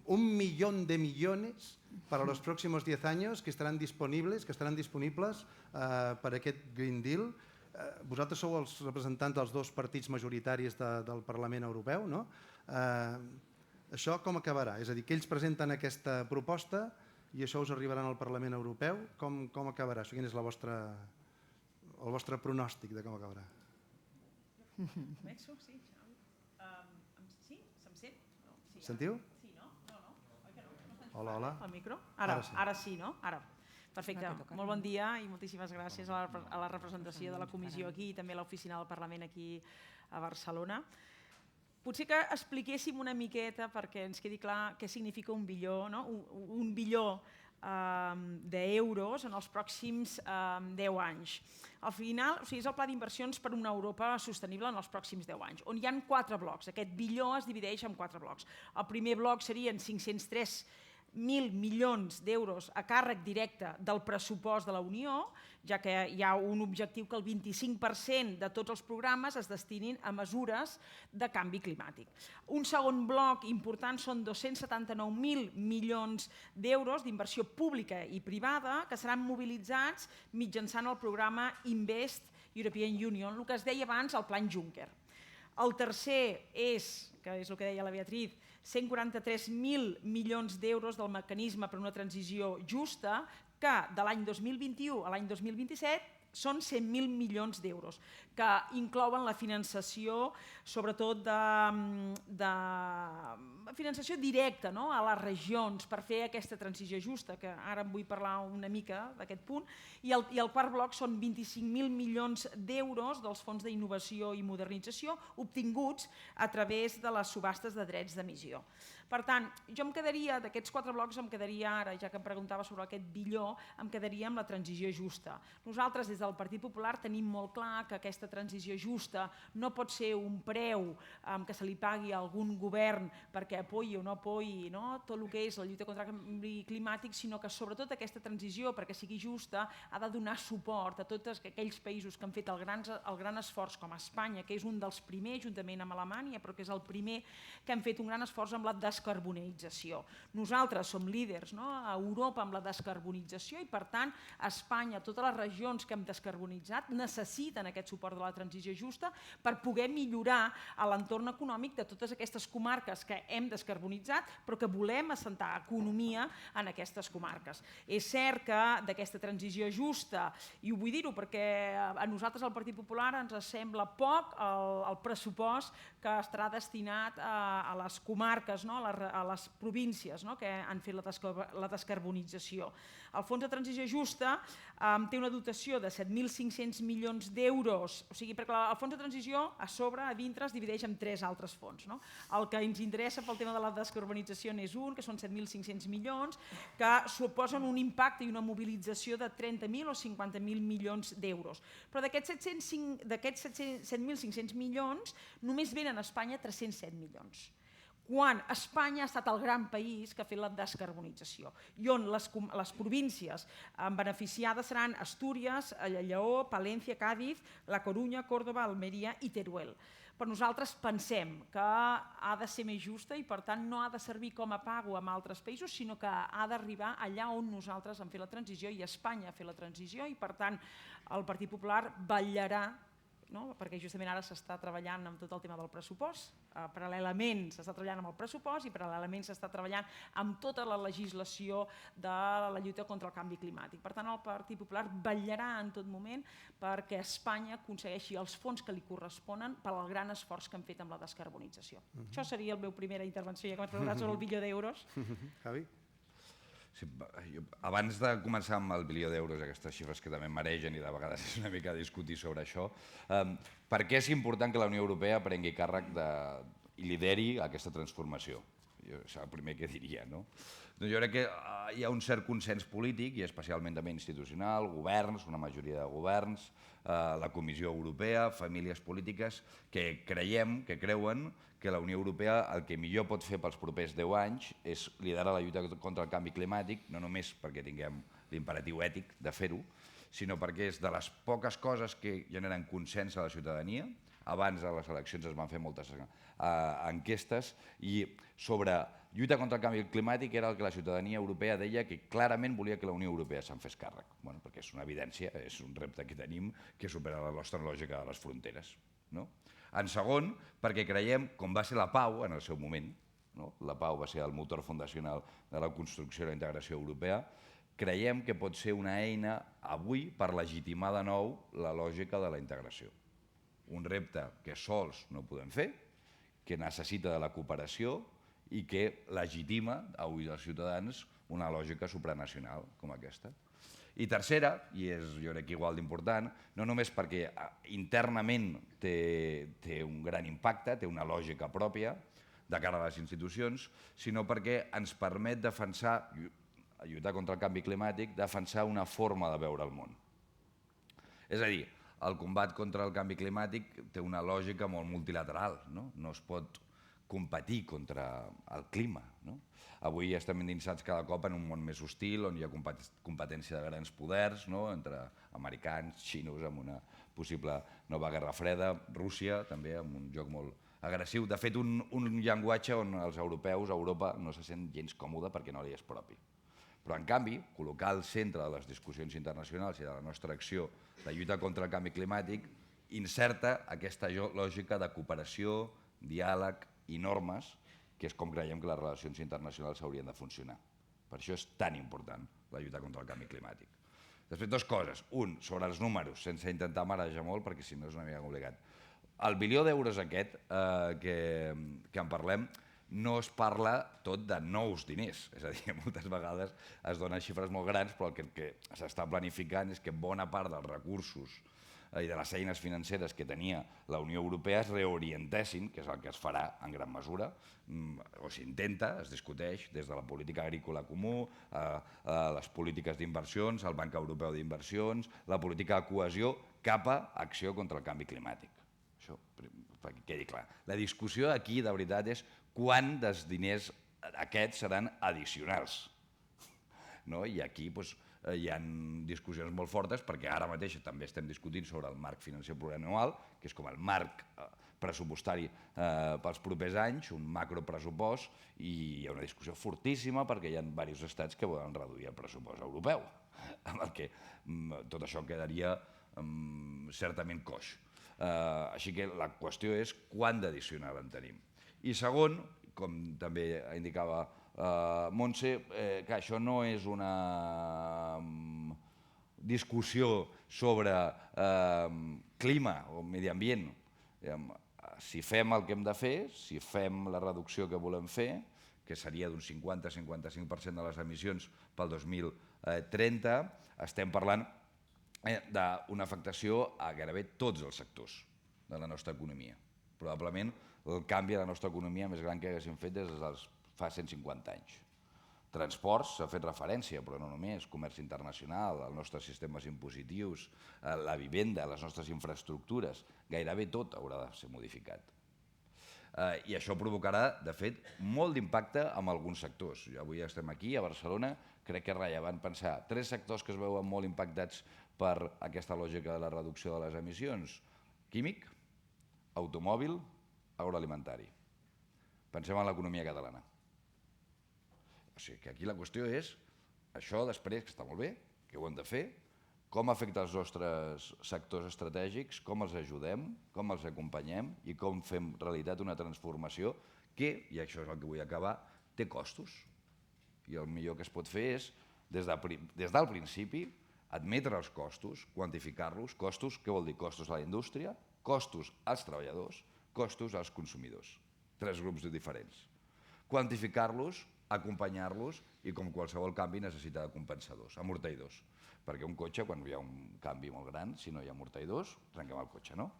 1 millón de millones para los próximos 10 años que estarán disponibles per aquest Green Deal. Vosaltres sou els representants dels dos partits majoritaris del Parlament Europeu, no? Això com acabarà? És a dir, que ells presenten aquesta proposta i això us arribarà al Parlament Europeu. Com acabarà? Quin és el vostre pronòstic de com acabarà? Començo? Sí. Sí? Se'm sent? Sentiu? Sí, no? Hola. El micro? Ara sí, no? Ara. Perfecte. Molt bon dia i moltíssimes gràcies a la representació de la comissió aquí i també a l'oficina del Parlament aquí a Barcelona. Potser que expliquéssim una miqueta perquè ens quedi clar què significa un bilió, no? Un bilió d'euros en els pròxims 10 anys. Al final, és el pla d'inversions per una Europa sostenible en els pròxims 10 anys, on hi ha 4 blocs. Aquest bilió es divideix en 4 blocs. El primer bloc serien 503.000 milions d'euros a càrrec directe del pressupost de la Unió, ja que hi ha un objectiu que el 25% de tots els programes es destinin a mesures de canvi climàtic. Un segon bloc important són 279.000 milions d'euros d'inversió pública i privada que seran mobilitzats mitjançant el programa Invest European Union, el que es deia abans el Plan Juncker. El tercer és, que és el que deia la Beatriz, 143.000 milions d'euros del mecanisme per a una transició justa que de l'any 2021 a l'any 2027 són 100.000 milions d'euros, que inclouen la finançació, sobretot de finançació directa a les regions per fer aquesta transició justa, que ara en vull parlar una mica d'aquest punt, i el quart bloc són 25.000 milions d'euros dels fons d'innovació i modernització obtinguts a través de les subhastes de drets d'emissió. Per tant, jo em quedaria, d'aquests 4 blocs, em quedaria ara, ja que em preguntava sobre aquest bilió, em quedaria amb la transició justa. Nosaltres, des del Partit Popular tenim molt clar que aquesta transició justa no pot ser un preu que se li pagui a algun govern perquè apoyi o no apoyi tot el que és la lluita contra el canvi climàtic, sinó que sobretot aquesta transició, perquè sigui justa, ha de donar suport a tots aquells països que han fet el gran esforç, com Espanya, que és un dels primers, juntament amb Alemanya, però que és el primer que han fet un gran esforç amb la descarbonització. Nosaltres som líders a Europa amb la descarbonització i, per tant, Espanya, totes les regions que hem descarbonitzat necessiten aquest suport de la transició justa per poder millorar l'entorn econòmic de totes aquestes comarques que hem descarbonitzat però que volem assentar economia en aquestes comarques. És cert que d'aquesta transició justa, i ho vull dir-ho perquè a nosaltres al Partit Popular ens sembla poc el pressupost que estarà destinat a les comarques, a les províncies que han fet la descarbonització. El Fons de Transició Justa té una dotació de 7.500 milions d'euros, o sigui, perquè el Fons de Transició a sobre, a dintre, es divideix en 3 altres fons. El que ens interessa pel tema de la descarbonització n'és un, que són 7.500 milions, que suposen un impacte i una mobilització de 30.000 o 50.000 milions d'euros. Però d'aquests 7.500 milions només venen a Espanya 307 milions. Quan Espanya ha estat el gran país que ha fet la descarbonització i on les províncies beneficiades seran Astúries, Lleó, Palència, Càdiz, La Corunya, Còrdova, Almeria i Teruel. Però nosaltres pensem que ha de ser més justa i, per tant, no ha de servir com a pago en altres països, sinó que ha d'arribar allà on nosaltres hem fet la transició i Espanya ha fet la transició i, per tant, el Partit Popular vetllarà, perquè justament ara s'està treballant amb tot el tema del pressupost, paral·lelament s'està treballant amb el pressupost i paral·lelament s'està treballant amb tota la legislació de la lluita contra el canvi climàtic. Per tant, el Partit Popular vetllarà en tot moment perquè Espanya aconsegueixi els fons que li corresponen per al gran esforç que han fet amb la descarbonització. Això seria la meva primera intervenció, ja que m'has preguntat sobre el bilió d'euros. Javi? Sí, abans de començar amb el bilió d'euros, aquestes xifres que també maregen i de vegades és una mica discutir sobre això, per què és important que la Unió Europea prengui càrrec i lideri aquesta transformació? És el primer que diria. Jo crec que hi ha un cert consens polític, i especialment també institucional, governs, una majoria de governs, la Comissió Europea, famílies polítiques, que creuen que la Unió Europea el que millor pot fer pels propers 10 anys és liderar la lluita contra el canvi climàtic, no només perquè tinguem l'imperatiu ètic de fer-ho, sinó perquè és de les poques coses que generen consens a la ciutadania. Abans de les eleccions es van fer moltes enquestes i sobre lluita contra el canvi climàtic era el que la ciutadania europea deia que clarament volia que la Unió Europea se'n fes càrrec, perquè és una evidència, és un repte que tenim que supera la nostra lògica de les fronteres. En segon, perquè creiem, com va ser la pau en el seu moment, la pau va ser el motor fundacional de la construcció i la integració europea, creiem que pot ser una eina avui per legitimar de nou la lògica de la integració. Un repte que sols no podem fer, que necessita de la cooperació i que legitima avui als ciutadans una lògica supranacional com aquesta. I tercera, i és jo crec igual d'important, no només perquè internament té un gran impacte, té una lògica pròpia de cara a les institucions, sinó perquè ens permet defensar, lluitar contra el canvi climàtic, defensar una forma de veure el món. És a dir, el combat contra el canvi climàtic té una lògica molt multilateral, no es pot competir contra el clima. Avui estem endinsats cada cop en un món més hostil, on hi ha competència de grans poders, entre americans, xinos, amb una possible nova guerra freda, Rússia també amb un joc molt agressiu. De fet, un llenguatge on els europeus, Europa, no se sent gens còmode perquè no li és propi. Però, en canvi, col·locar al centre de les discussions internacionals i de la nostra acció la lluita contra el canvi climàtic inserta aquesta lògica de cooperació, diàleg i normes, que és com creiem que les relacions internacionals haurien de funcionar. Per això és tan important la lluita contra el canvi climàtic. Després, dues coses. Un, sobre els números, sense intentar marejar molt, perquè si no és una mica complicat. El bilió d'euros aquest que en parlem no es parla tot de nous diners. És a dir, moltes vegades es donen xifres molt grans, però el que s'està planificant és que bona part dels recursos i de les eines financeres que tenia la Unió Europea es reorientessin, que és el que es farà en gran mesura, o s'intenta, es discuteix des de la política agrícola comú, les polítiques d'inversions, el Banc Europeu d'Inversions, la política de cohesió cap a acció contra el canvi climàtic. Això, perquè quedi clar. La discussió aquí, de veritat, és quant dels diners aquests seran addicionals. I aquí hi ha discussions molt fortes perquè ara mateix també estem discutint sobre el marc financer plurianual, que és com el marc pressupostari pels propers anys, un macropressupost, i hi ha una discussió fortíssima perquè hi ha diversos estats que volen reduir el pressupost europeu, amb el que tot això quedaria certament coix. Així que la qüestió és quant d'addicional en tenim. I segon, com també indicava Montse, que això no és una discussió sobre clima o medi ambient. Si fem el que hem de fer, si fem la reducció que volem fer, que seria d'un 50-55% de les emissions pel 2030, estem parlant d'una afectació a gairebé tots els sectors de la nostra economia. Probablement el canvi de la nostra economia més gran que haguéssim fet des dels fa 150 anys. Transports, s'ha fet referència, però no només, comerç internacional, els nostres sistemes impositius, la vivenda, les nostres infraestructures, gairebé tot haurà de ser modificat. I això provocarà, de fet, molt d'impacte en alguns sectors. Avui estem aquí, a Barcelona, crec que és rellevant pensar 3 sectors que es veuen molt impactats per aquesta lògica de la reducció de les emissions: químic, automòbil, agroalimentari. Pensem en l'economia catalana. O sigui que aquí la qüestió és, això després, que està molt bé, que ho hem de fer, com afecta els nostres sectors estratègics, com els ajudem, com els acompanyem i com fem realitat una transformació que, i això és el que vull acabar, té costos. I el millor que es pot fer és, des del principi, admetre els costos, quantificar-los, costos, què vol dir costos a la indústria, costos als treballadors, costos als consumidors. 3 grups diferents. Quantificar-los, acompanyar-los i, com qualsevol canvi, necessita compensadors, amortidors. Perquè un cotxe, quan hi ha un canvi molt gran, si no hi ha amortidors, trenquem el cotxe, no?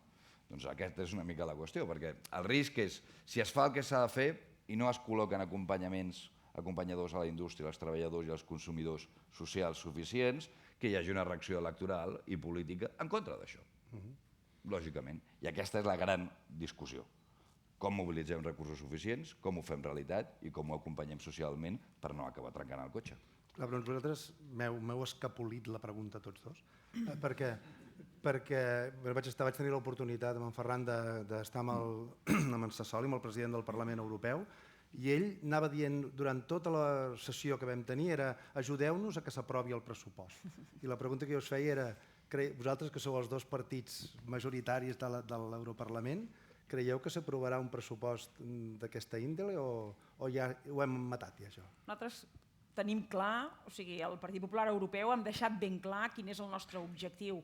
Doncs aquesta és una mica la qüestió, perquè el risc és, si es fa el que s'ha de fer i no es col·loquen acompanyadors a la indústria, als treballadors i als consumidors socials suficients, que hi hagi una reacció electoral i política en contra d'això, lògicament. I aquesta és la gran discussió. Com mobilitzem recursos suficients, com ho fem realitat i com ho acompanyem socialment per no acabar trencant el cotxe. Clar, però vosaltres m'heu escapolit la pregunta a tots dos, perquè vaig tenir l'oportunitat amb en Ferran d'estar amb en Sassoli, amb el president del Parlament Europeu, i ell anava dient durant tota la sessió que vam tenir era ajudeu-nos a que s'aprovi el pressupost. I la pregunta que jo us feia era, vosaltres que sou els 2 partits majoritaris de l'Europarlament, creieu que s'aprovarà un pressupost d'aquesta índole o ja ho hem matat, ja, això? Nosaltres tenim clar, o sigui, el Partit Popular Europeu hem deixat ben clar quin és el nostre objectiu.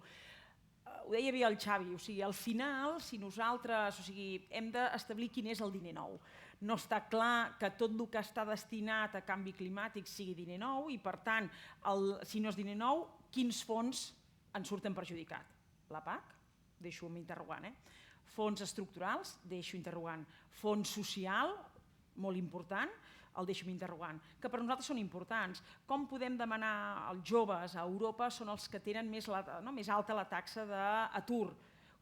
Ho deia bé el Xavi, o sigui, al final, si nosaltres hem d'establir quin és el diner nou. No està clar que tot el que està destinat a canvi climàtic sigui diner nou i, per tant, si no és diner nou, quins fons en surten perjudicat? La PAC? Deixo-ho interrogant, Fons estructurals? Deixo interrogant. Fons social? Molt important. El deixo interrogant. Que per nosaltres són importants. Com podem demanar als joves a Europa són els que tenen més alta la taxa d'atur?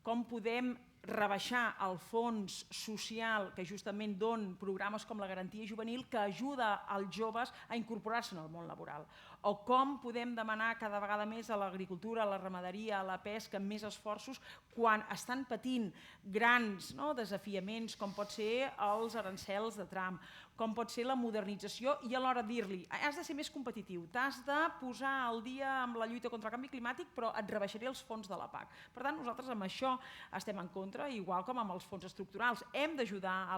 Com podem rebaixar el fons social que justament dona programes com la garantia juvenil que ajuda als joves a incorporar-se en el món laboral? O com podem demanar cada vegada més a l'agricultura, a la ramaderia, a la pesca, més esforços quan estan patint grans desafiaments com pot ser els arancels de Trump, com pot ser la modernització i alhora dir-li has de ser més competitiu, t'has de posar al dia amb la lluita contra el canvi climàtic però et rebaixaré els fons de la PAC. Per tant, nosaltres amb això estem en contra, igual com amb els fons estructurals. Hem d'ajudar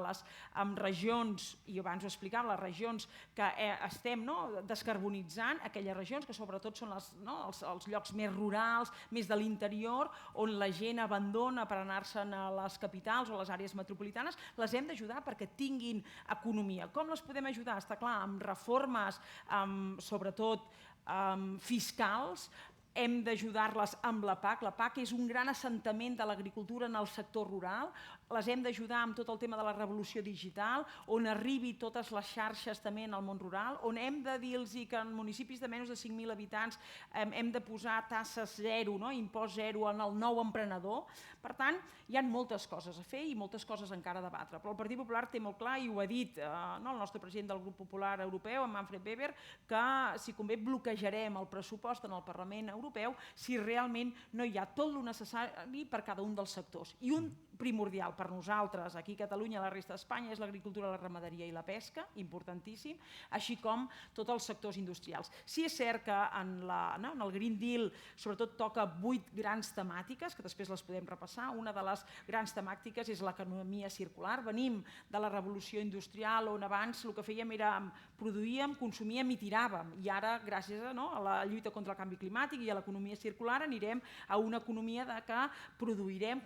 amb regions, i abans ho explicava, les regions que estem descarbonitzant, aquelles regions que sobretot són els llocs més rurals, més de l'interior, on la gent abandona per anar-se'n a les capitals o a les àrees metropolitanes, les hem d'ajudar perquè tinguin economia. Com les podem ajudar? Està clar, amb reformes, sobretot fiscals, hem d'ajudar-les amb la PAC. La PAC és un gran assentament de l'agricultura en el sector rural. Les hem d'ajudar amb tot el tema de la revolució digital, on arribi totes les xarxes també en el món rural, on hem de dir-los que en municipis de menys de 5.000 habitants hem de posar taxes zero, impost zero en el nou emprenedor. Per tant, hi ha moltes coses a fer i moltes coses encara a debatre. Però el Partit Popular té molt clar, i ho ha dit el nostre president del Grup Popular Europeu, en Manfred Weber, que si convé bloquejarem el pressupost en el Parlament Europeu si realment no hi ha tot el necessari per cada un dels sectors. I un primordial per nosaltres, aquí a Catalunya i a la resta d'Espanya, és l'agricultura, la ramaderia i la pesca, importantíssim, així com tots els sectors industrials. Sí és cert que en el Green Deal sobretot toca 8 grans temàtiques, que després les podem repassar. Una de les grans temàtiques és l'economia circular. Venim de la revolució industrial, on abans el que fèiem era produïem, consumíem i tiràvem. I ara, gràcies a la lluita contra el canvi climàtic i a l'economia circular, anirem a una economia que produirem,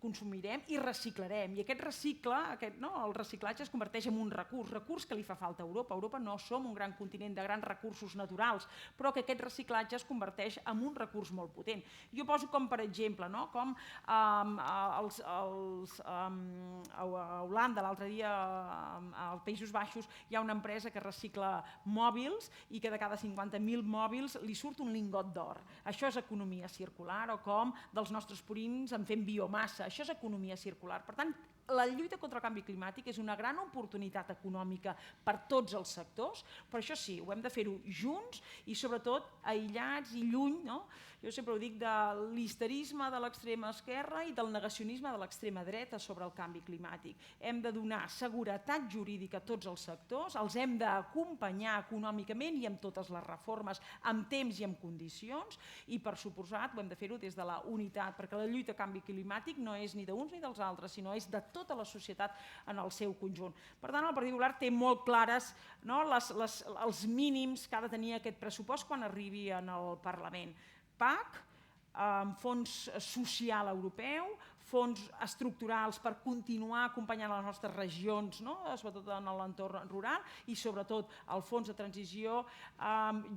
consumirem i reciclarem. I aquest recicle, el reciclatge es converteix en un recurs que li fa falta a Europa. A Europa no som un gran continent de grans recursos naturals, però que aquest reciclatge es converteix en un recurs molt potent. Jo poso com per exemple, com a Holanda, l'altre dia als Països Baixos, hi ha una empresa que recicla mòbils i que de cada 50.000 mòbils li surt un lingot d'or. Això és economia circular, o com dels nostres purins en fem biomassa. Això és economia circular. Per tant, la lluita contra el canvi climàtic és una gran oportunitat econòmica per tots els sectors, però això sí, ho hem de fer-ho junts i sobretot aïllats i lluny, jo sempre ho dic, de l'histerisme de l'extrema esquerra i del negacionisme de l'extrema dreta sobre el canvi climàtic. Hem de donar seguretat jurídica a tots els sectors, els hem d'acompanyar econòmicament i amb totes les reformes, amb temps i amb condicions, i per suposat ho hem de fer-ho des de la unitat, perquè la lluita contra el canvi climàtic no és ni d'uns ni dels altres, sinó és de tota la societat en el seu conjunt. Per tant, el Partit Popular té molt clares els mínims que ha de tenir aquest pressupost quan arribi al Parlament. PAC, fons social europeu, fons estructurals per continuar acompanyant les nostres regions, sobretot en l'entorn rural, i sobretot el fons de transició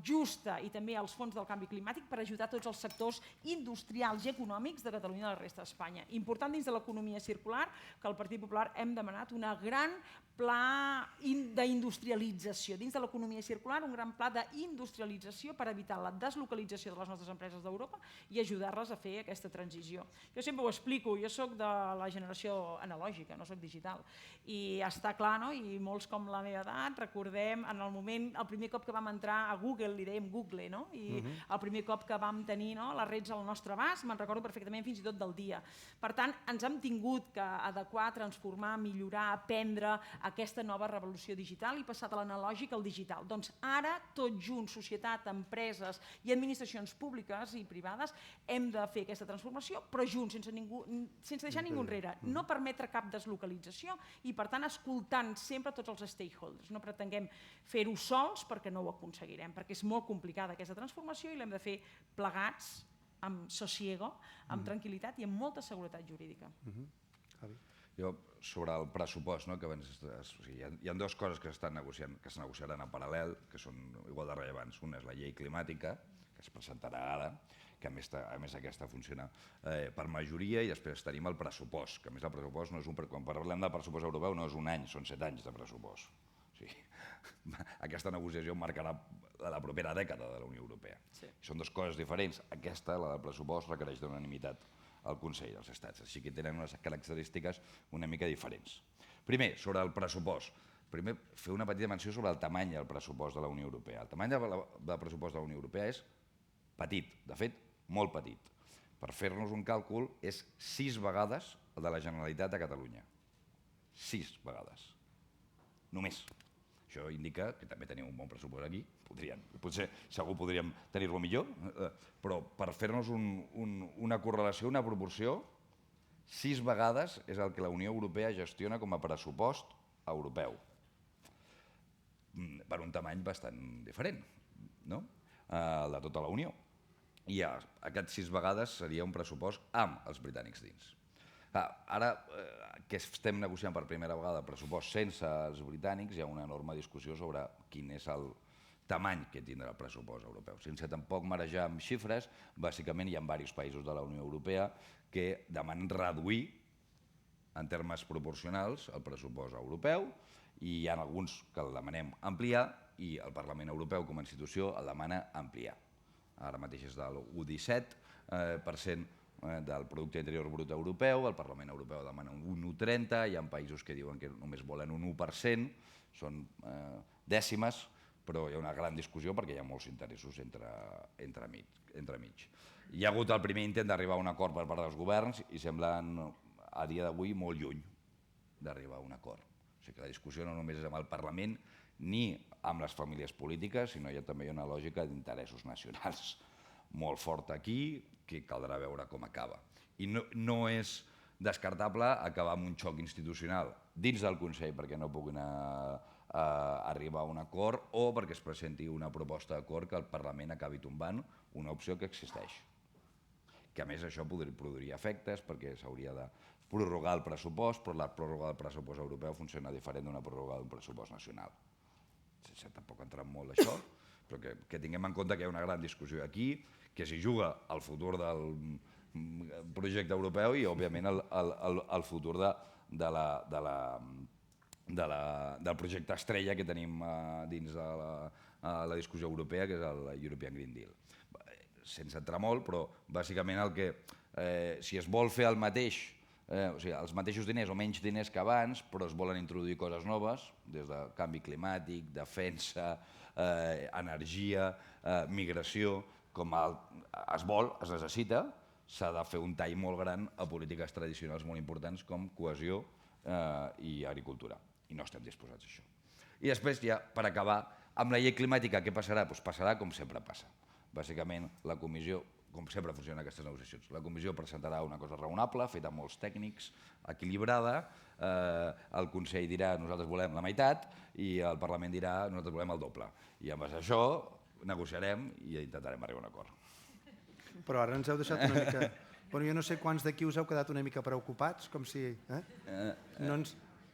justa i també els fons del canvi climàtic per ajudar tots els sectors industrials i econòmics de Catalunya i de la resta d'Espanya. Important dins de l'economia circular, que al Partit Popular hem demanat un gran pla d'industrialització. Dins de l'economia circular, un gran pla d'industrialització per evitar la deslocalització de les nostres empreses d'Europa i ajudar-les a fer aquesta transició. Jo sempre ho explico, jo soc de la generació analògica, no soc digital. I està clar, i molts com la meva edat recordem en el moment, el primer cop que vam entrar a Google, li dèiem Google, i el primer cop que vam tenir les redes al nostre abast, me'n recordo perfectament fins i tot del dia. Per tant, ens hem tingut que adequar, transformar, millorar, aprendre aquesta nova revolució digital i passar de l'analògic al digital. Doncs ara, tots junts, societat, empreses i administracions públiques i privades, hem de fer aquesta transformació, però junts, sense deixar ningú enrere. No permetre cap deslocalització i, per tant, escoltant sempre tots els stakeholders. No pretenguem fer-ho sols perquè no ho aconseguirem, perquè és molt complicada aquesta transformació i l'hem de fer plegats, amb sosiego, amb tranquil·litat i amb molta seguretat jurídica. Jo, sobre el pressupost, hi ha dues coses que s'estan negociant, que es negociaran en paral·lel, que són igual de rellevants. Una és la llei climàtica, que es presentarà ara, que a més aquesta funciona per majoria, i després tenim el pressupost, que a més el pressupost no és quan parlem de pressupost europeu no és un any, són 7 anys de pressupost. Aquesta negociació marcarà la propera dècada de la Unió Europea. Són dues coses diferents. Aquesta, la del pressupost, requereix d'unanimitat al Consell dels Estats, així que tenen unes característiques una mica diferents. Primer, sobre el pressupost. Primer, fer una petita menció sobre el tamany del pressupost de la Unió Europea. El tamany del pressupost de la Unió Europea és petit, de fet, molt petit. Per fer-nos un càlcul, és 6 vegades el de la Generalitat de Catalunya. 6 vegades. Només. Això indica que també teniu un bon pressupost aquí, potser segur podríem tenir-lo millor, però per fer-nos una correlació, una proporció, 6 vegades és el que la Unió Europea gestiona com a pressupost europeu, per un tamany bastant diferent, el de tota la Unió. I aquests 6 vegades seria un pressupost amb els britànics dins. Ara que estem negociant per primera vegada el pressupost sense els britànics, hi ha una enorme discussió sobre quin és tamany que tindrà el pressupost europeu. Sense tampoc marejar amb xifres, bàsicament hi ha diversos països de la Unió Europea que demanen reduir en termes proporcionals el pressupost europeu i hi ha alguns que el demanem ampliar i el Parlament Europeu com a institució el demana ampliar. Ara mateix és del 1,17% del producte interior brut europeu, el Parlament Europeu demana un 1,30%, hi ha països que diuen que només volen un 1%, són dècimes, però hi ha una gran discussió perquè hi ha molts interessos entremig. Hi ha hagut el primer intent d'arribar a un acord per part dels governs i semblen a dia d'avui molt lluny d'arribar a un acord. O sigui que la discussió no només és amb el Parlament ni amb les famílies polítiques, sinó que també hi ha una lògica d'interessos nacionals molt forta aquí, que caldrà veure com acaba. I no és descartable acabar amb un xoc institucional dins del Consell perquè no puguin arribar a un acord o perquè es presenti una proposta d'acord que el Parlament acabi tombant una opció que existeix. Que a més això produiria efectes perquè s'hauria de prorrogar el pressupost, però la pròrroga del pressupost europeu funciona diferent d'una pròrroga d'un pressupost nacional. Sense tampoc entrar molt d'això, però que tinguem en compte que hi ha una gran discussió aquí, que s'hi juga el futur del projecte europeu i, òbviament, el futur del projecte estrella que tenim dins de la discussió europea, que és el European Green Deal. Sense entrar molt, però bàsicament si es vol fer el mateix, o sigui, els mateixos diners o menys diners que abans, però es volen introduir coses noves, des de canvi climàtic, defensa, energia, migració, com es necessita, s'ha de fer un tall molt gran a polítiques tradicionals molt importants com cohesió i agricultura. I no estem disposats a això. I després, ja per acabar, amb la llei climàtica què passarà? Doncs passarà com sempre passa. Bàsicament, la comissió, com sempre funcionen aquestes negociacions, la comissió presentarà una cosa raonable, feta amb molts tècnics, equilibrada, el Consell dirà nosaltres volem la meitat i el Parlament dirà nosaltres volem el doble. I amb això negociarem i intentarem arribar a un acord. Però ara ens heu deixat una mica... Bueno, jo no sé quants d'aquí us heu quedat una mica preocupats, com si...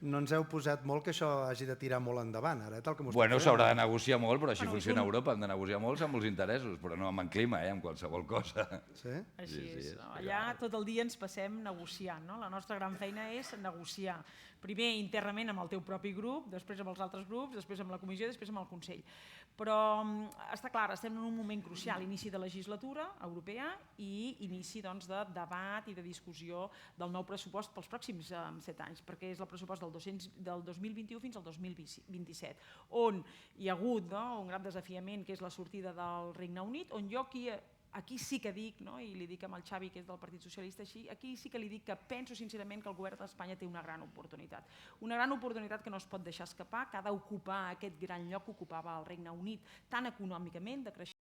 No ens heu posat molt que això hagi de tirar molt endavant, ara, tal com us... Bueno, s'haurà de negociar molt, però així funciona Europa, hem de negociar molt amb els interessos, però no amb en clima, amb qualsevol cosa. Sí? Així és. Allà tot el dia ens passem negociant, no? La nostra gran feina és negociar. Primer internament amb el teu propi grup, després amb els altres grups, després amb la comissió i després amb el Consell. Però està clar, estem en un moment crucial, inici de legislatura europea i inici de debat i de discussió del nou pressupost pels pròxims 7 anys, perquè és el pressupost del 2021 fins al 2027, on hi ha hagut un gran desafiament que és la sortida del Regne Unit, on jo aquí sí que dic, i li dic amb el Xavi, que és del Partit Socialista, aquí sí que li dic que penso sincerament que el govern d'Espanya té una gran oportunitat. Una gran oportunitat que no es pot deixar escapar, que ha d'ocupar aquest gran lloc que ocupava el Regne Unit, tant econòmicament, de creixement,